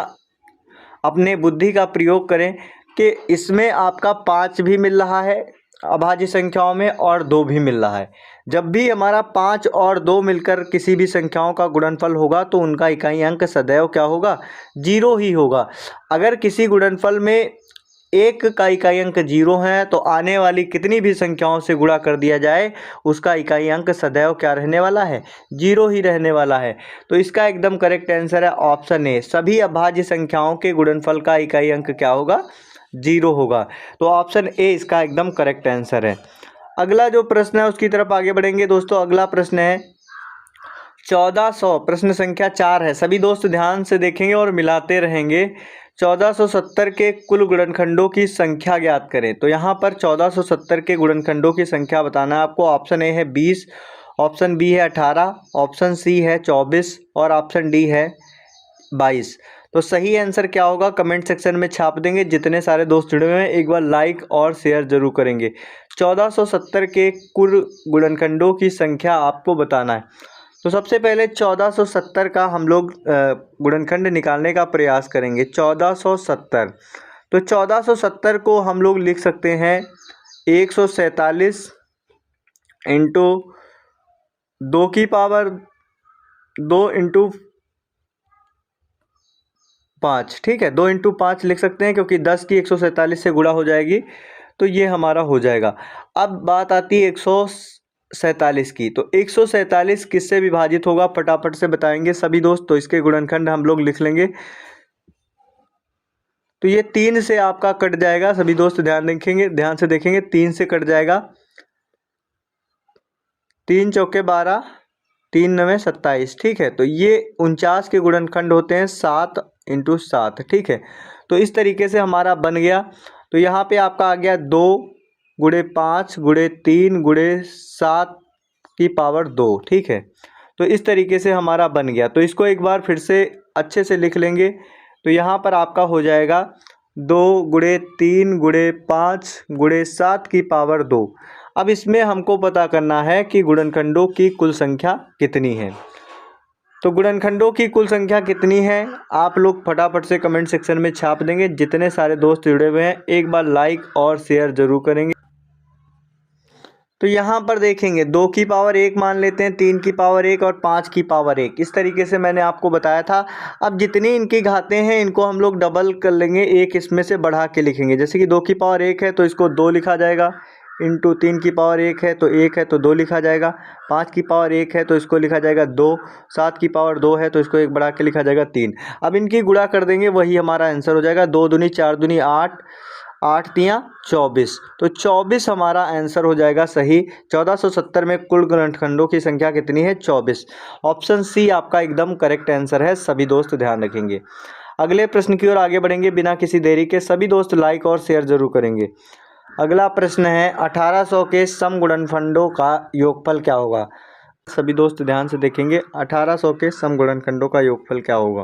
अपने बुद्धि का प्रयोग करें कि इसमें आपका 5 भी मिल रहा है अभाज्य संख्याओं में और 2 भी मिल रहा है। जब भी हमारा 5 और 2 मिलकर किसी भी संख्याओं का गुणनफल होगा तो उनका इकाई अंक सदैव क्या होगा? 0 ही होगा। अगर किसी गुणनफल में 1 का इकाई अंक 0 है तो आने वाली कितनी भी संख्याओं से गुणा कर दिया जाए उसका इकाई अंक सदैव क्या रहने वाला है? 0 ही रहने वाला है। तो इसका एकदम करेक्ट आंसर है ऑप्शन ए, सभी अभाज्य संख्याओं के गुणनफल का इकाई अंक क्या होगा? 0 होगा। तो ऑप्शन ए इसका एकदम करेक्ट आंसर है। अगला जो प्रश्न है उसकी तरफ आगे बढ़ेंगे दोस्तों। अगला प्रश्न है 1400, प्रश्न संख्या 4 है। सभी दोस्त ध्यान से देखेंगे और मिलाते रहेंगे। 1470 के कुल गुणनखंडों की संख्या ज्ञात करें। तो यहाँ पर 1470 के गुणनखंडों की संख्या बताना है आपको। ऑप्शन ए है 20, ऑप्शन बी है 18, ऑप्शन सी है 24 और ऑप्शन डी है 22। तो सही आंसर क्या होगा कमेंट सेक्शन में छाप देंगे। जितने सारे दोस्त जुड़े हुए हैं एक बार लाइक और शेयर जरूर करेंगे। 1470 के कुल गुणनखंडों की संख्या आपको बताना है। तो सबसे पहले 1470 का हम लोग गुणनखंड निकालने का प्रयास करेंगे। 1470, तो 1470 को हम लोग लिख सकते हैं 147 इंटू 2 की पावर 2 इंटू 5। ठीक है, 2 इंटू 5 लिख सकते हैं क्योंकि 10 की 147 से गुणा हो जाएगी तो ये हमारा हो जाएगा। अब बात आती है 147 की। तो 147 किससे विभाजित होगा फटाफट से बताएंगे सभी दोस्त। तो इसके गुणनखंड हम लोग लिख लेंगे। तो ये 3 से आपका कट जाएगा। सभी दोस्त ध्यान से देखेंगे 3 से कट जाएगा। 3 चौके 12, 3 नवे 27। ठीक है, तो ये 49 के गुणनखंड होते हैं 7 इंटू 7। ठीक है, तो इस तरीके से हमारा बन गया। तो यहाँ पे आपका आ गया 2 गुणे 5 गुणे 3 गुणे 7 की पावर 2। ठीक है, तो इस तरीके से हमारा बन गया। तो इसको एक बार फिर से अच्छे से लिख लेंगे। तो यहाँ पर आपका हो जाएगा 2 गुणे 3 गुणे 5 गुणे 7 की पावर 2। अब इसमें हमको पता करना है कि गुणनखंडों की कुल संख्या कितनी है। तो गुणनखंडों की कुल संख्या कितनी है आप लोग फटाफट से कमेंट सेक्शन में छाप देंगे। जितने सारे दोस्त जुड़े हुए हैं एक बार लाइक और शेयर जरूर करेंगे। तो यहाँ पर देखेंगे 2 की पावर 1 मान लेते हैं, 3 की पावर 1 और 5 की पावर 1। इस तरीके से मैंने आपको बताया था। अब जितनी इनकी घातें हैं इनको हम लोग डबल कर लेंगे, एक इसमें से बढ़ा के लिखेंगे। जैसे कि 2 की पावर 1 है तो इसको 2 लिखा जाएगा, इंटू 3 की पावर 1 है तो 1 है तो 2 लिखा जाएगा, 5 की पावर 1 है तो इसको लिखा जाएगा 2, 7 की पावर 2 है तो इसको 1 बढ़ा के लिखा जाएगा 3। अब इनकी गुणा कर देंगे वही हमारा आंसर हो जाएगा। 2 दूनी 4 दूनी 8, 8 तियाँ 24, तो 24 हमारा आंसर हो जाएगा सही। 1470 में कुल गुणनखंडों की संख्या कितनी है? 24। ऑप्शन सी आपका एकदम करेक्ट आंसर है, सभी दोस्त ध्यान रखेंगे। अगले प्रश्न की ओर आगे बढ़ेंगे बिना किसी देरी के। सभी दोस्त लाइक और शेयर जरूर करेंगे। अगला प्रश्न है 1800 के सम गुणनखंडों का योगफल क्या होगा? सभी दोस्त ध्यान से देखेंगे, 1800 के सम गुणनखंडों का योगफल क्या होगा।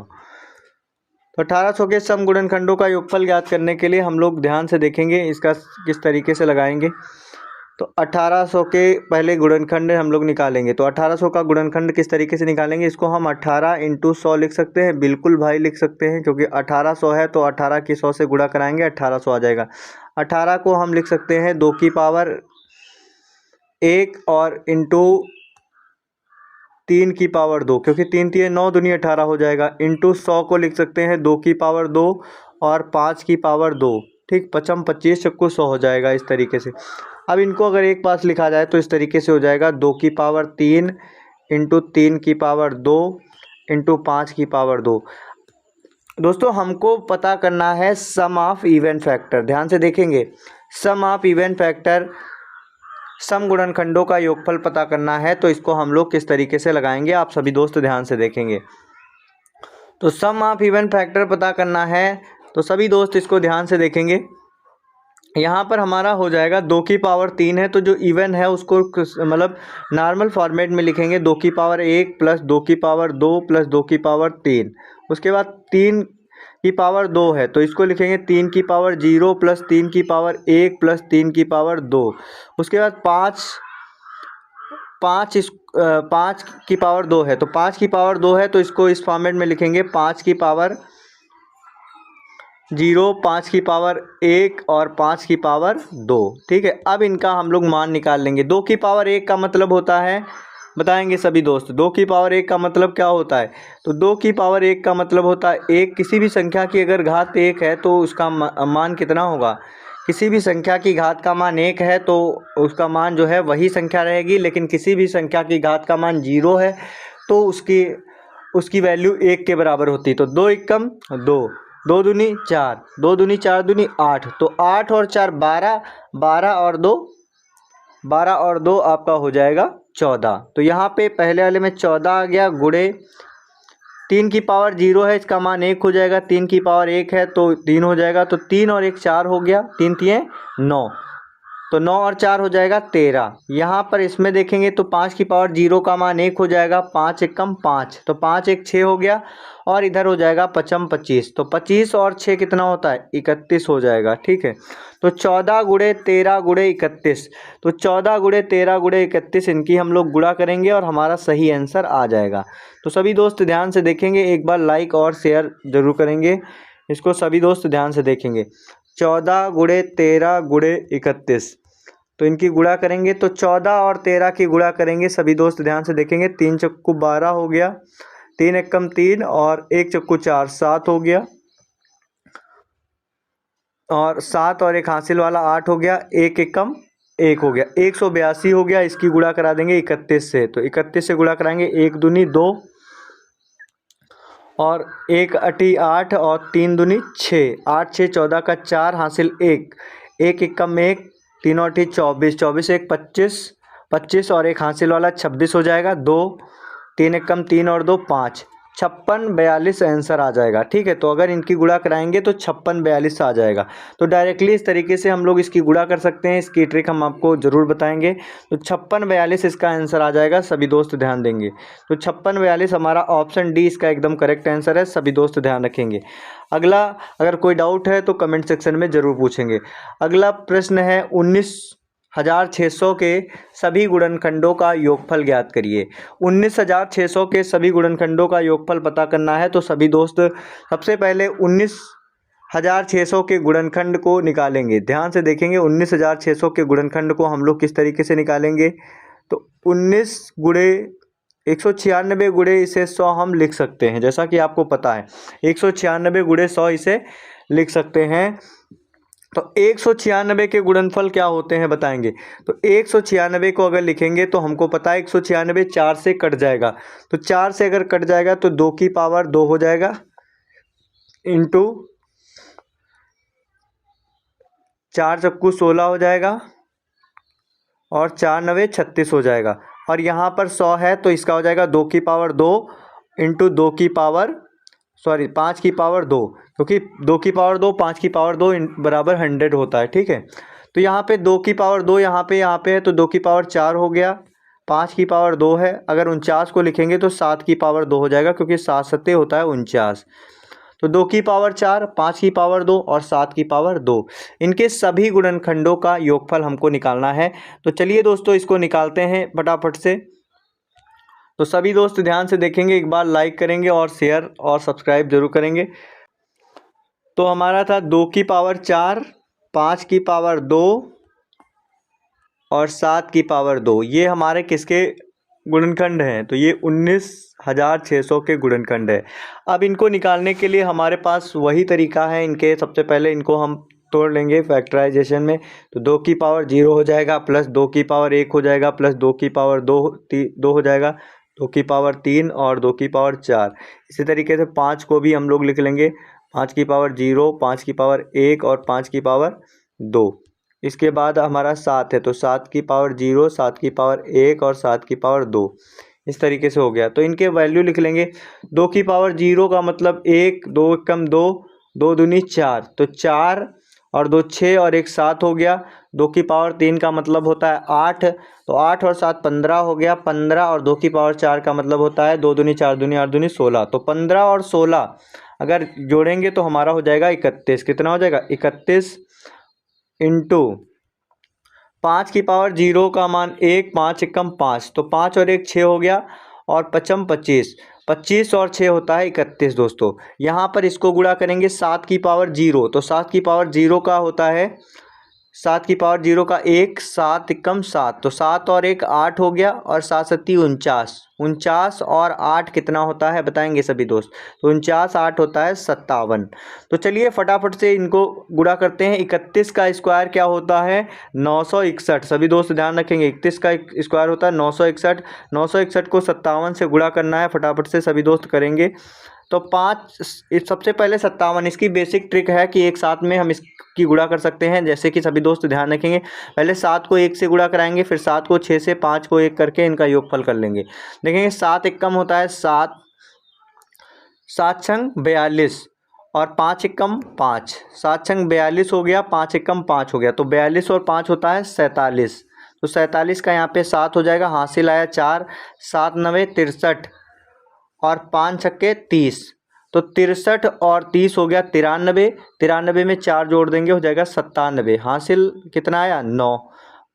तो 1800 के सम गुणनखंडों का योगफल ज्ञात करने के लिए हम लोग ध्यान से देखेंगे इसका किस तरीके से लगाएंगे। तो 1800 के पहले गुणनखंड हम लोग निकालेंगे। तो 1800 का गुणनखंड किस तरीके से निकालेंगे? इसको हम 18 × 100 लिख सकते हैं। बिल्कुल भाई लिख सकते हैं, क्योंकि 1800 है तो 18 की 100 से गुणा कराएंगे 1800 आ जाएगा। 18 को हम लिख सकते हैं 2 की पावर 1 और इंटू 3 की पावर 2, क्योंकि 3 3 9 दूनी 18 हो जाएगा। इंटू 100 को लिख सकते हैं 2 की पावर 2 और 5 की पावर 2। ठीक, 55 25 चक्कू 100 हो जाएगा इस तरीके से। अब इनको अगर एक पास लिखा जाए तो इस तरीके से हो जाएगा 2 की पावर 3 इंटू 3 की पावर 2 इंटू 5 की पावर 2। दोस्तों हमको पता करना है सम ऑफ इवन फैक्टर। ध्यान से देखेंगे, सम ऑफ इवन फैक्टर सम गुणनखंडों का योगफल पता करना है, तो इसको हम लोग किस तरीके से लगाएंगे आप सभी दोस्त ध्यान से देखेंगे। तो सम ऑफ इवन फैक्टर पता करना है तो सभी दोस्त इसको ध्यान से देखेंगे। यहाँ पर हमारा हो जाएगा 2 की पावर 3 है, तो जो इवन है उसको मतलब नॉर्मल फॉर्मेट में लिखेंगे 2 की पावर 1 प्लस 2 की पावर 2 प्लस 2 की पावर 3। उसके बाद 3 की पावर 2 है तो इसको लिखेंगे 3 की पावर 0 प्लस 3 की पावर 1 प्लस 3 की पावर 2। उसके बाद 5 की पावर 2 है तो 5 की पावर 2 है तो इसको इस फॉर्मेट में लिखेंगे 5 की पावर 0, 5 की पावर 1 और 5 की पावर 2। ठीक है, अब इनका हम लोग मान निकाल लेंगे। 2 की पावर 1 का मतलब होता है, बताएंगे सभी दोस्त, 2 की पावर 1 का मतलब क्या होता है? तो 2 की पावर 1 का मतलब होता है एक किसी भी संख्या की अगर घात 1 है तो उसका मान कितना होगा? किसी भी संख्या की घात का मान 1 है तो उसका मान जो है वही संख्या रहेगी, लेकिन किसी भी संख्या की घात का मान 0 है तो उसकी वैल्यू 1 के बराबर होती है। तो 2 एकम 2, 2 दूनी 4, 2 दूनी 4 दूनी 8, तो 8 और 4 12, 12 और 2 आपका हो जाएगा 14। तो यहाँ पे पहले वाले में 14 आ गया, गुणे 3 की पावर 0 है इसका मान 1 हो जाएगा, 3 की पावर 1 है तो 3 हो जाएगा, तो 3 और 1 4 हो गया, 3 3 9, तो 9 और 4 हो जाएगा 13। यहाँ पर इसमें देखेंगे तो 5 की पावर 0 का मान 1 हो जाएगा, 5 एकम 5, तो 5 1 6 हो गया, और इधर हो जाएगा 55 25, तो 25 और 6 कितना होता है? 31 हो जाएगा। ठीक है, तो 14 गुणे 13 गुणे 31, तो 14 गुणे 13 गुणे 31 इनकी हम लोग गुणा करेंगे और हमारा सही आंसर आ जाएगा। तो सभी दोस्त ध्यान से देखेंगे, एक बार लाइक और शेयर जरूर करेंगे इसको, सभी दोस्त ध्यान से देखेंगे। 14 गुणे 13 गुणे 31, तो इनकी गुणा करेंगे तो 14 और 13 की गुणा करेंगे, सभी दोस्त ध्यान से देखेंगे। 3 चक्कू 12 हो गया, 3 एकम 3 और 1 चक्कू 4 7 हो गया, और 7 और 1 हासिल वाला 8 हो गया, 1 एकम 1 हो गया, 182 हो गया। इसकी गुणा करा देंगे 31 से, तो 31 से गुणा कराएंगे 1 दूनी 2 और 1 अटी 8 और 3 दूनी 6, 8 6 14 का 4 हासिल 1, 1 एकम 1, 3 और 24, 24 1 25, 25 और 1 हासिल वाला 26 हो जाएगा, 2 3 एकम 3 और 2 5, 56 42 आंसर आ जाएगा। ठीक है, तो अगर इनकी गुणा कराएंगे तो 56 42 आ जाएगा। तो डायरेक्टली इस तरीके से हम लोग इसकी गुणा कर सकते हैं, इसकी ट्रिक हम आपको ज़रूर बताएंगे। तो 56 42 इसका आंसर आ जाएगा, सभी दोस्त ध्यान देंगे। तो 56 42 हमारा ऑप्शन डी इसका एकदम करेक्ट आंसर है, सभी दोस्त ध्यान रखेंगे। अगला, अगर कोई डाउट है तो कमेंट सेक्शन में ज़रूर पूछेंगे। अगला प्रश्न है 19,600 के सभी गुणनखंडों का योगफल ज्ञात करिए। 19,600 के सभी गुणनखंडों का योगफल पता करना है तो सभी दोस्त सबसे पहले 19,600 के गुणनखंड को निकालेंगे। ध्यान से देखेंगे, 19,600 के गुणनखंड को हम लोग किस तरीके से निकालेंगे। तो 19 गुणे 196 गुणे इसे 100 हम लिख सकते हैं, जैसा कि आपको पता है 196 गुणे 100 इसे लिख सकते हैं। तो 196 के गुणनफल क्या होते हैं बताएंगे। तो 196 को अगर लिखेंगे तो हमको पता है 196 4 से कट जाएगा, तो 4 से अगर कट जाएगा तो 2 की पावर 2 हो जाएगा, इंटू 4 चक्कू 16 हो जाएगा और 4 नवे 36 हो जाएगा। और यहाँ पर 100 है तो इसका हो जाएगा 2 की पावर 2 इंटू 2 की पावर 5 की पावर 2, क्योंकि 2 की पावर 2 5 की पावर 2 बराबर 100 होता है। ठीक है, तो यहाँ पे 2 की पावर 2 यहाँ पे है तो 2 की पावर 4 हो गया, 5 की पावर 2 है। अगर 49 को लिखेंगे तो 7 की पावर 2 हो जाएगा, क्योंकि 7 सत्ते होता है 49। तो 2 की पावर 4, 5 की पावर 2 और 7 की पावर 2, इनके सभी गुणनखंडों का योगफल हमको निकालना है। तो चलिए दोस्तों इसको निकालते हैं फटाफट से। तो सभी दोस्त ध्यान से देखेंगे, एक बार लाइक करेंगे और शेयर और सब्सक्राइब जरूर करेंगे। तो हमारा था 2 की पावर 4, 5 की पावर 2 और 7 की पावर 2, ये हमारे किसके गुणनखंड हैं? तो ये 19,600 के गुणनखंड है। अब इनको निकालने के लिए हमारे पास वही तरीका है इनके। सबसे पहले इनको हम तोड़ लेंगे फैक्टराइजेशन में। तो 2 की पावर 0 हो जाएगा, प्लस 2 की पावर 1 हो जाएगा, प्लस 2 की पावर 2 हो जाएगा, 2 की पावर 3 और 2 की पावर 4। इसी तरीके से 5 को भी हम लोग लिख लेंगे, 5 की पावर 0, 5 की पावर 1 और 5 की पावर 2। इसके बाद हमारा 7 है तो 7 की पावर 0, 7 की पावर 1 और 7 की पावर 2। इस तरीके से हो गया। तो इनके वैल्यू लिख लेंगे। 2 की पावर 0 का मतलब 1, 2 कम 2, 2 दूनी 4, तो 4 और 2 6 और 1 7 हो गया। 2 की पावर 3 का मतलब होता है 8, तो 8 और 7 15 हो गया। 15 और 2 की पावर 4 का मतलब होता है 2 दूनी 4 दूनी 8 दूनी 16। तो 15 और 16 अगर जोड़ेंगे तो हमारा हो जाएगा 31। कितना हो जाएगा? 31 इंटू 5 की पावर 0 का मान 1, 5 एकम 5, तो 5 और 1 6 हो गया और 5 25, 25 और 6 होता है 31 दोस्तों। यहाँ पर इसको गुणा करेंगे 7 की पावर 0, तो 7 की पावर 0 का होता है 7 की पावर 0 का 1, 7 एकम 7, तो 7 और 1 8 हो गया और 7 सत्ती 49, 49 और 8 कितना होता है बताएंगे सभी दोस्त? तो 49 8 होता है 57। तो चलिए फटाफट से इनको गुणा करते हैं। 31 का स्क्वायर क्या होता है? 961। सभी दोस्त ध्यान रखेंगे, 31 का स्क्वायर होता है 961। 961 को 57 से गुणा करना है, फटाफट से सभी दोस्त करेंगे। तो 5 सबसे पहले 57, इसकी बेसिक ट्रिक है कि एक साथ में हम इसकी गुणा कर सकते हैं। जैसे कि सभी दोस्त ध्यान रखेंगे, पहले 7 को 1 से गुणा कराएंगे, फिर 7 को 6 से, 5 को 1 करके इनका योगफल कर लेंगे। देखेंगे 7 एकम होता है 7, 7 छंग 42 और 5 एकम 5, 7 छंग 42 हो गया, 5 एकम 5 हो गया, तो 42 और 5 होता है 47। तो 47 का यहाँ पे 7 हो जाएगा, हासिल आया 4, 7 9 63 और 5 छक्के 30, तो 63 और 30 हो गया 93। 93 में 4 जोड़ देंगे हो जाएगा 97। हासिल कितना आया? 9,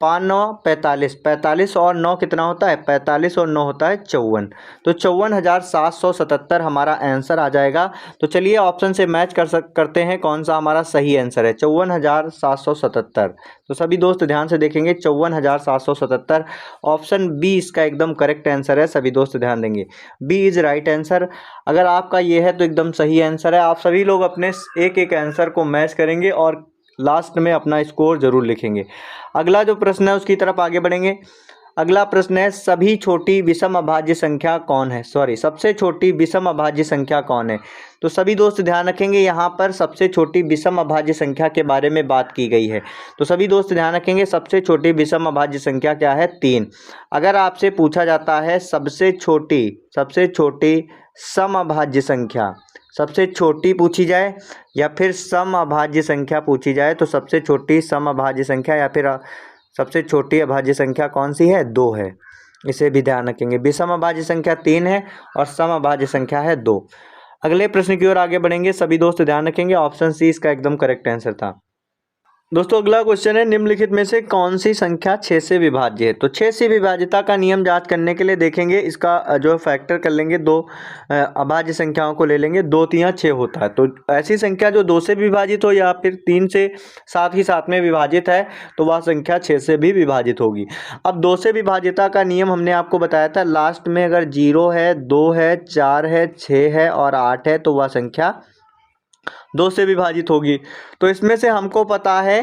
5 9 45, 45 और 9 कितना होता है? 45 और 9 होता है 54। तो 54,777 हमारा आंसर आ जाएगा। तो चलिए ऑप्शन से मैच करते हैं कौन सा हमारा सही आंसर है। 54,777। तो सभी दोस्त ध्यान से देखेंगे, 54,777 ऑप्शन बी इसका एकदम करेक्ट आंसर है। सभी दोस्त ध्यान देंगे, बी इज राइट आंसर। अगर आपका ये है तो एकदम सही आंसर है। आप सभी लोग अपने एक एक आंसर को मैच करेंगे और लास्ट में अपना स्कोर जरूर लिखेंगे। अगला जो प्रश्न है उसकी तरफ आगे बढ़ेंगे। अगला प्रश्न है, सभी छोटी विषम अभाज्य संख्या कौन है? सबसे छोटी विषम अभाज्य संख्या कौन है? तो सभी दोस्त ध्यान रखेंगे, यहाँ पर सबसे छोटी विषम अभाज्य संख्या के बारे में बात की गई है। तो सभी दोस्त ध्यान रखेंगे, सबसे छोटी विषम अभाज्य संख्या क्या है? 3। अगर आपसे पूछा जाता है सबसे छोटी समअभाज्य संख्या, सबसे छोटी पूछी जाए या फिर समअभाज्य संख्या पूछी जाए, तो सबसे छोटी समअभाज्य संख्या या फिर सबसे छोटी अभाज्य संख्या कौन सी है? 2 है। इसे भी ध्यान रखेंगे, विषम अभाज्य संख्या 3 है और समअभाज्य संख्या है 2। अगले प्रश्न की ओर आगे बढ़ेंगे। सभी दोस्त ध्यान रखेंगे, ऑप्शन सी इसका एकदम करेक्ट आंसर था। दोस्तों अगला क्वेश्चन है, निम्नलिखित में से कौन सी संख्या 6 से विभाज्य है? तो 6 से विभाज्यता का नियम जांच करने के लिए देखेंगे, इसका जो फैक्टर कर लेंगे, 2 अभाज्य संख्याओं को ले लेंगे, 2 3 6 होता है। तो ऐसी संख्या जो 2 से विभाजित हो या फिर 3 से साथ ही साथ में विभाजित है तो वह संख्या 6 से भी विभाजित होगी। अब 2 से विभाज्यता का नियम हमने आपको बताया था, लास्ट में अगर 0 है, 2 है, 4 है, 6 है और 8 है तो वह संख्या 2 से विभाजित होगी। तो इसमें से हमको पता है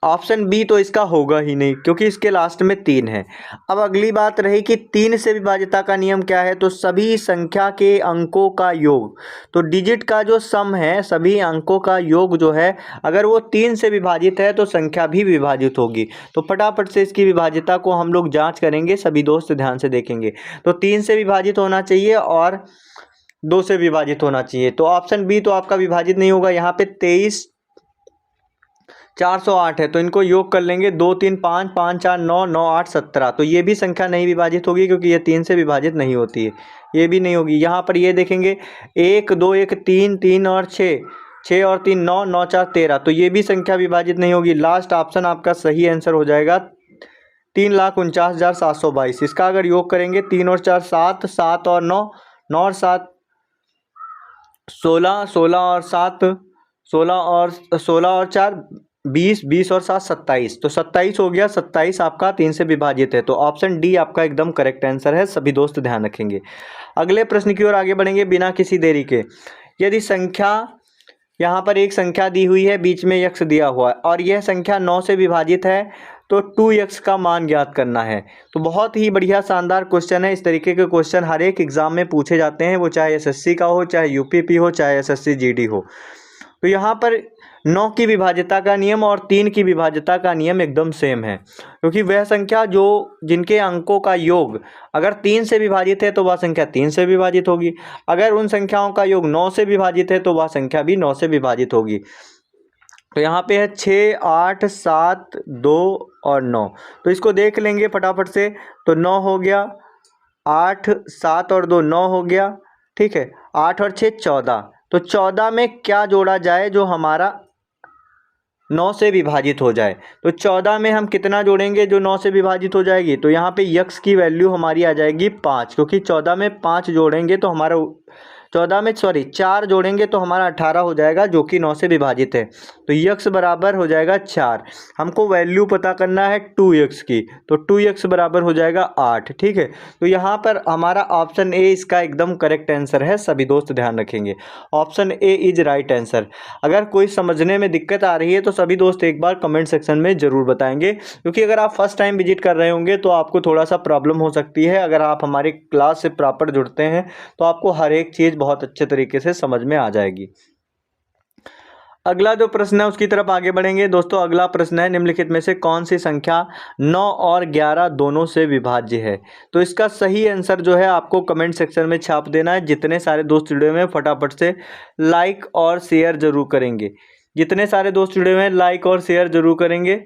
ऑप्शन बी तो इसका होगा ही नहीं क्योंकि इसके लास्ट में 3 है। अब अगली बात रही कि 3 से विभाज्यता का नियम क्या है, तो सभी संख्या के अंकों का योग, तो डिजिट का जो सम है सभी अंकों का योग जो है अगर वो 3 से विभाजित है तो संख्या भी विभाजित होगी। तो फटाफट से इसकी विभाज्यता को हम लोग जाँच करेंगे, सभी दोस्त ध्यान से देखेंगे। तो 3 से विभाजित होना चाहिए और 2 से विभाजित होना चाहिए। तो ऑप्शन बी तो आपका विभाजित नहीं होगा। यहाँ पे 23 408 है तो इनको योग कर लेंगे, 2 3 5 5 4 9 9 8 17। तो ये भी संख्या नहीं विभाजित होगी क्योंकि ये 3 से विभाजित नहीं होती है, ये भी नहीं होगी। यहाँ पर ये देखेंगे 1 2 1 3 3 और 6 6 और 3 9 9 4 13, तो ये भी संख्या विभाजित नहीं होगी। लास्ट ऑप्शन आपका सही आंसर हो जाएगा 3,49,722। इसका अगर योग करेंगे 3 और 4 7 7 और 9 9 और 7 16 16 और 7 16 और 4 20 20 और 7 27, तो 27 हो गया। 27 आपका 3 से विभाजित है, तो ऑप्शन डी आपका एकदम करेक्ट आंसर है। सभी दोस्त ध्यान रखेंगे। अगले प्रश्न की ओर आगे बढ़ेंगे बिना किसी देरी के। यदि संख्या, यहाँ पर एक संख्या दी हुई है, बीच में x दिया हुआ है और यह संख्या 9 से विभाजित है तो 2x का मान ज्ञात करना है। तो बहुत ही बढ़िया शानदार क्वेश्चन है। इस तरीके के क्वेश्चन हर एक एग्जाम में पूछे जाते हैं, वो चाहे एसएससी का हो, चाहे यूपीपी हो, चाहे एसएससी जीडी हो। तो यहाँ पर 9 की विभाज्यता का नियम और 3 की विभाज्यता का नियम एकदम सेम है, क्योंकि वह संख्या जो जिनके अंकों का योग अगर 3 से विभाजित है तो वह संख्या 3 से विभाजित होगी, अगर उन संख्याओं का योग 9 से विभाजित है तो वह संख्या भी 9 से विभाजित होगी। तो यहाँ पे है 6 8 7 2 और 9, तो इसको देख लेंगे फटाफट से। तो 9 हो गया, 8 7 और 2 9 हो गया, ठीक है। 8 और 6 14, तो 14 में क्या जोड़ा जाए जो हमारा 9 से विभाजित हो जाए। तो 14 में हम कितना जोड़ेंगे जो 9 से विभाजित हो जाएगी। तो यहाँ पे यक्स की वैल्यू हमारी आ जाएगी 5, क्योंकि 14 में 5 जोड़ेंगे तो हमारा 4 जोड़ेंगे तो हमारा 18 हो जाएगा, जो कि 9 से विभाजित है। तो यक्स बराबर हो जाएगा 4। हमको वैल्यू पता करना है 2x की, तो 2x बराबर हो जाएगा 8, ठीक है। तो यहाँ पर हमारा ऑप्शन ए इसका एकदम करेक्ट आंसर है। सभी दोस्त ध्यान रखेंगे, option A is right answer. अगर कोई समझने में दिक्कत आ रही है तो सभी दोस्त एक बार कमेंट सेक्शन में ज़रूर बताएंगे, क्योंकि अगर आप फर्स्ट टाइम विजिट कर रहे होंगे तो आपको थोड़ा सा प्रॉब्लम हो सकती है। अगर आप हमारी क्लास से प्रॉपर जुड़ते हैं तो आपको हर एक चीज़ बहुत अच्छे तरीके से समझ में आ जाएगी। अगला जो प्रश्न है उसकी तरफ आगे बढ़ेंगे दोस्तों। अगला प्रश्न है, निम्नलिखित में से कौन सी संख्या 9 और 11 दोनों से विभाज्य है। तो इसका सही आंसर जो है आपको कमेंट सेक्शन में छाप देना है। जितने सारे दोस्त जुड़े हुए हैं फटाफट से लाइक और शेयर जरूर करेंगे। जितने सारे दोस्त जुड़े हुए हैं लाइक और शेयर जरूर करेंगे।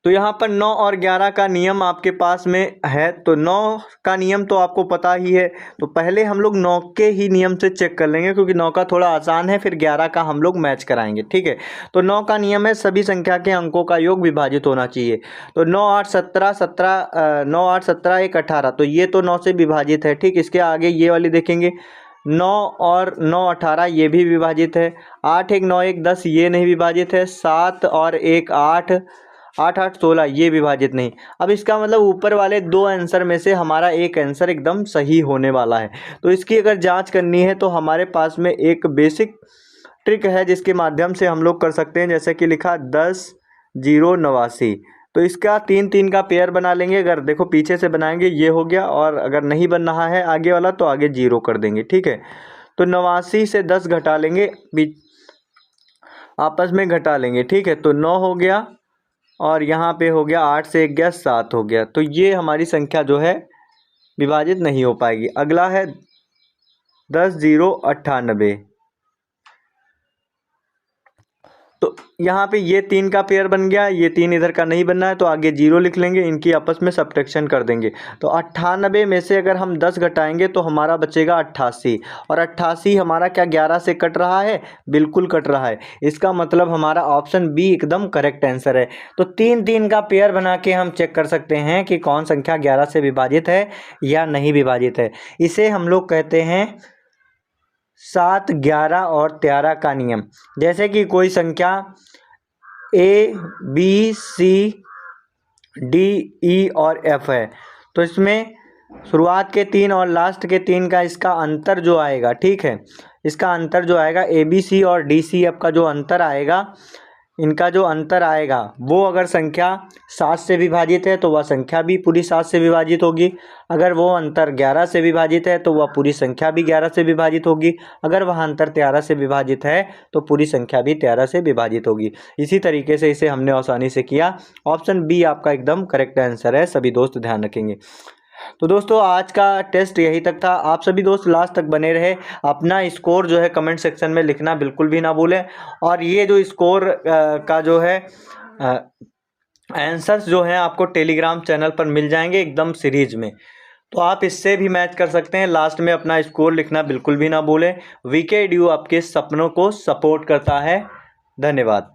तो यहाँ पर 9 और 11 का नियम आपके पास में है, तो 9 का नियम तो आपको पता ही है। तो पहले हम लोग 9 के ही नियम से चेक कर लेंगे, क्योंकि 9 का थोड़ा आसान है, फिर 11 का हम लोग मैच कराएंगे, ठीक है। तो 9 का नियम है सभी संख्या के अंकों का योग विभाजित होना चाहिए। तो 9 8 17 17 9 8 17 1 18, तो ये तो 9 से विभाजित है, ठीक। इसके आगे ये वाली देखेंगे 9 और 9 18, ये भी विभाजित है। 8 1 9 1 10, ये नहीं विभाजित है। 7 और 1 8 8 8 16, ये विभाजित नहीं। अब इसका मतलब ऊपर वाले दो आंसर में से हमारा एक आंसर एकदम सही होने वाला है। तो इसकी अगर जांच करनी है तो हमारे पास में एक बेसिक ट्रिक है जिसके माध्यम से हम लोग कर सकते हैं। जैसे कि लिखा 10 0 89, तो इसका 3 3 का पेयर बना लेंगे। अगर देखो पीछे से बनाएंगे ये हो गया, और अगर नहीं बन रहा है आगे वाला तो आगे 0 कर देंगे, ठीक है। तो 89 से 10 घटा लेंगे, आपस में घटा लेंगे, ठीक है। तो 9 हो गया और यहाँ पे हो गया 8 से 1 गया 7 हो गया। तो ये हमारी संख्या जो है विभाजित नहीं हो पाएगी। अगला है 10 0 98, तो यहाँ पे ये 3 का पेयर बन गया, ये 3 इधर का नहीं बनना है तो आगे 0 लिख लेंगे, इनकी आपस में सब्ट्रैक्शन कर देंगे। तो 98 में से अगर हम 10 घटाएंगे तो हमारा बचेगा 88, और 88 हमारा क्या 11 से कट रहा है? बिल्कुल कट रहा है। इसका मतलब हमारा ऑप्शन बी एकदम करेक्ट आंसर है। तो 3 3 का पेयर बना के हम चेक कर सकते हैं कि कौन संख्या 11 से विभाजित है या नहीं विभाजित है। इसे हम लोग कहते हैं 7 11 और 13 का नियम। जैसे कि कोई संख्या A B C D E और F है, तो इसमें शुरुआत के 3 और लास्ट के 3 का इसका अंतर जो आएगा, ठीक है, इसका अंतर जो आएगा A B C और D C F का जो अंतर आएगा, इनका जो अंतर आएगा वो अगर संख्या 7 से विभाजित है तो वह संख्या भी पूरी 7 से विभाजित होगी। अगर वो अंतर 11 से विभाजित है तो वह पूरी संख्या भी 11 से विभाजित होगी। अगर वह अंतर 13 से विभाजित है तो पूरी संख्या भी 13 से विभाजित होगी। इसी तरीके से इसे हमने आसानी से किया। ऑप्शन बी आपका एकदम करेक्ट आंसर है, सभी दोस्त ध्यान रखेंगे। तो दोस्तों आज का टेस्ट यही तक था। आप सभी दोस्त लास्ट तक बने रहे। अपना स्कोर जो है कमेंट सेक्शन में लिखना बिल्कुल भी ना भूलें। और ये जो स्कोर का जो है आंसर्स जो हैं आपको टेलीग्राम चैनल पर मिल जाएंगे एकदम सीरीज में, तो आप इससे भी मैच कर सकते हैं। लास्ट में अपना स्कोर लिखना बिल्कुल भी ना भूलें। वीके एडू आपके सपनों को सपोर्ट करता है। धन्यवाद।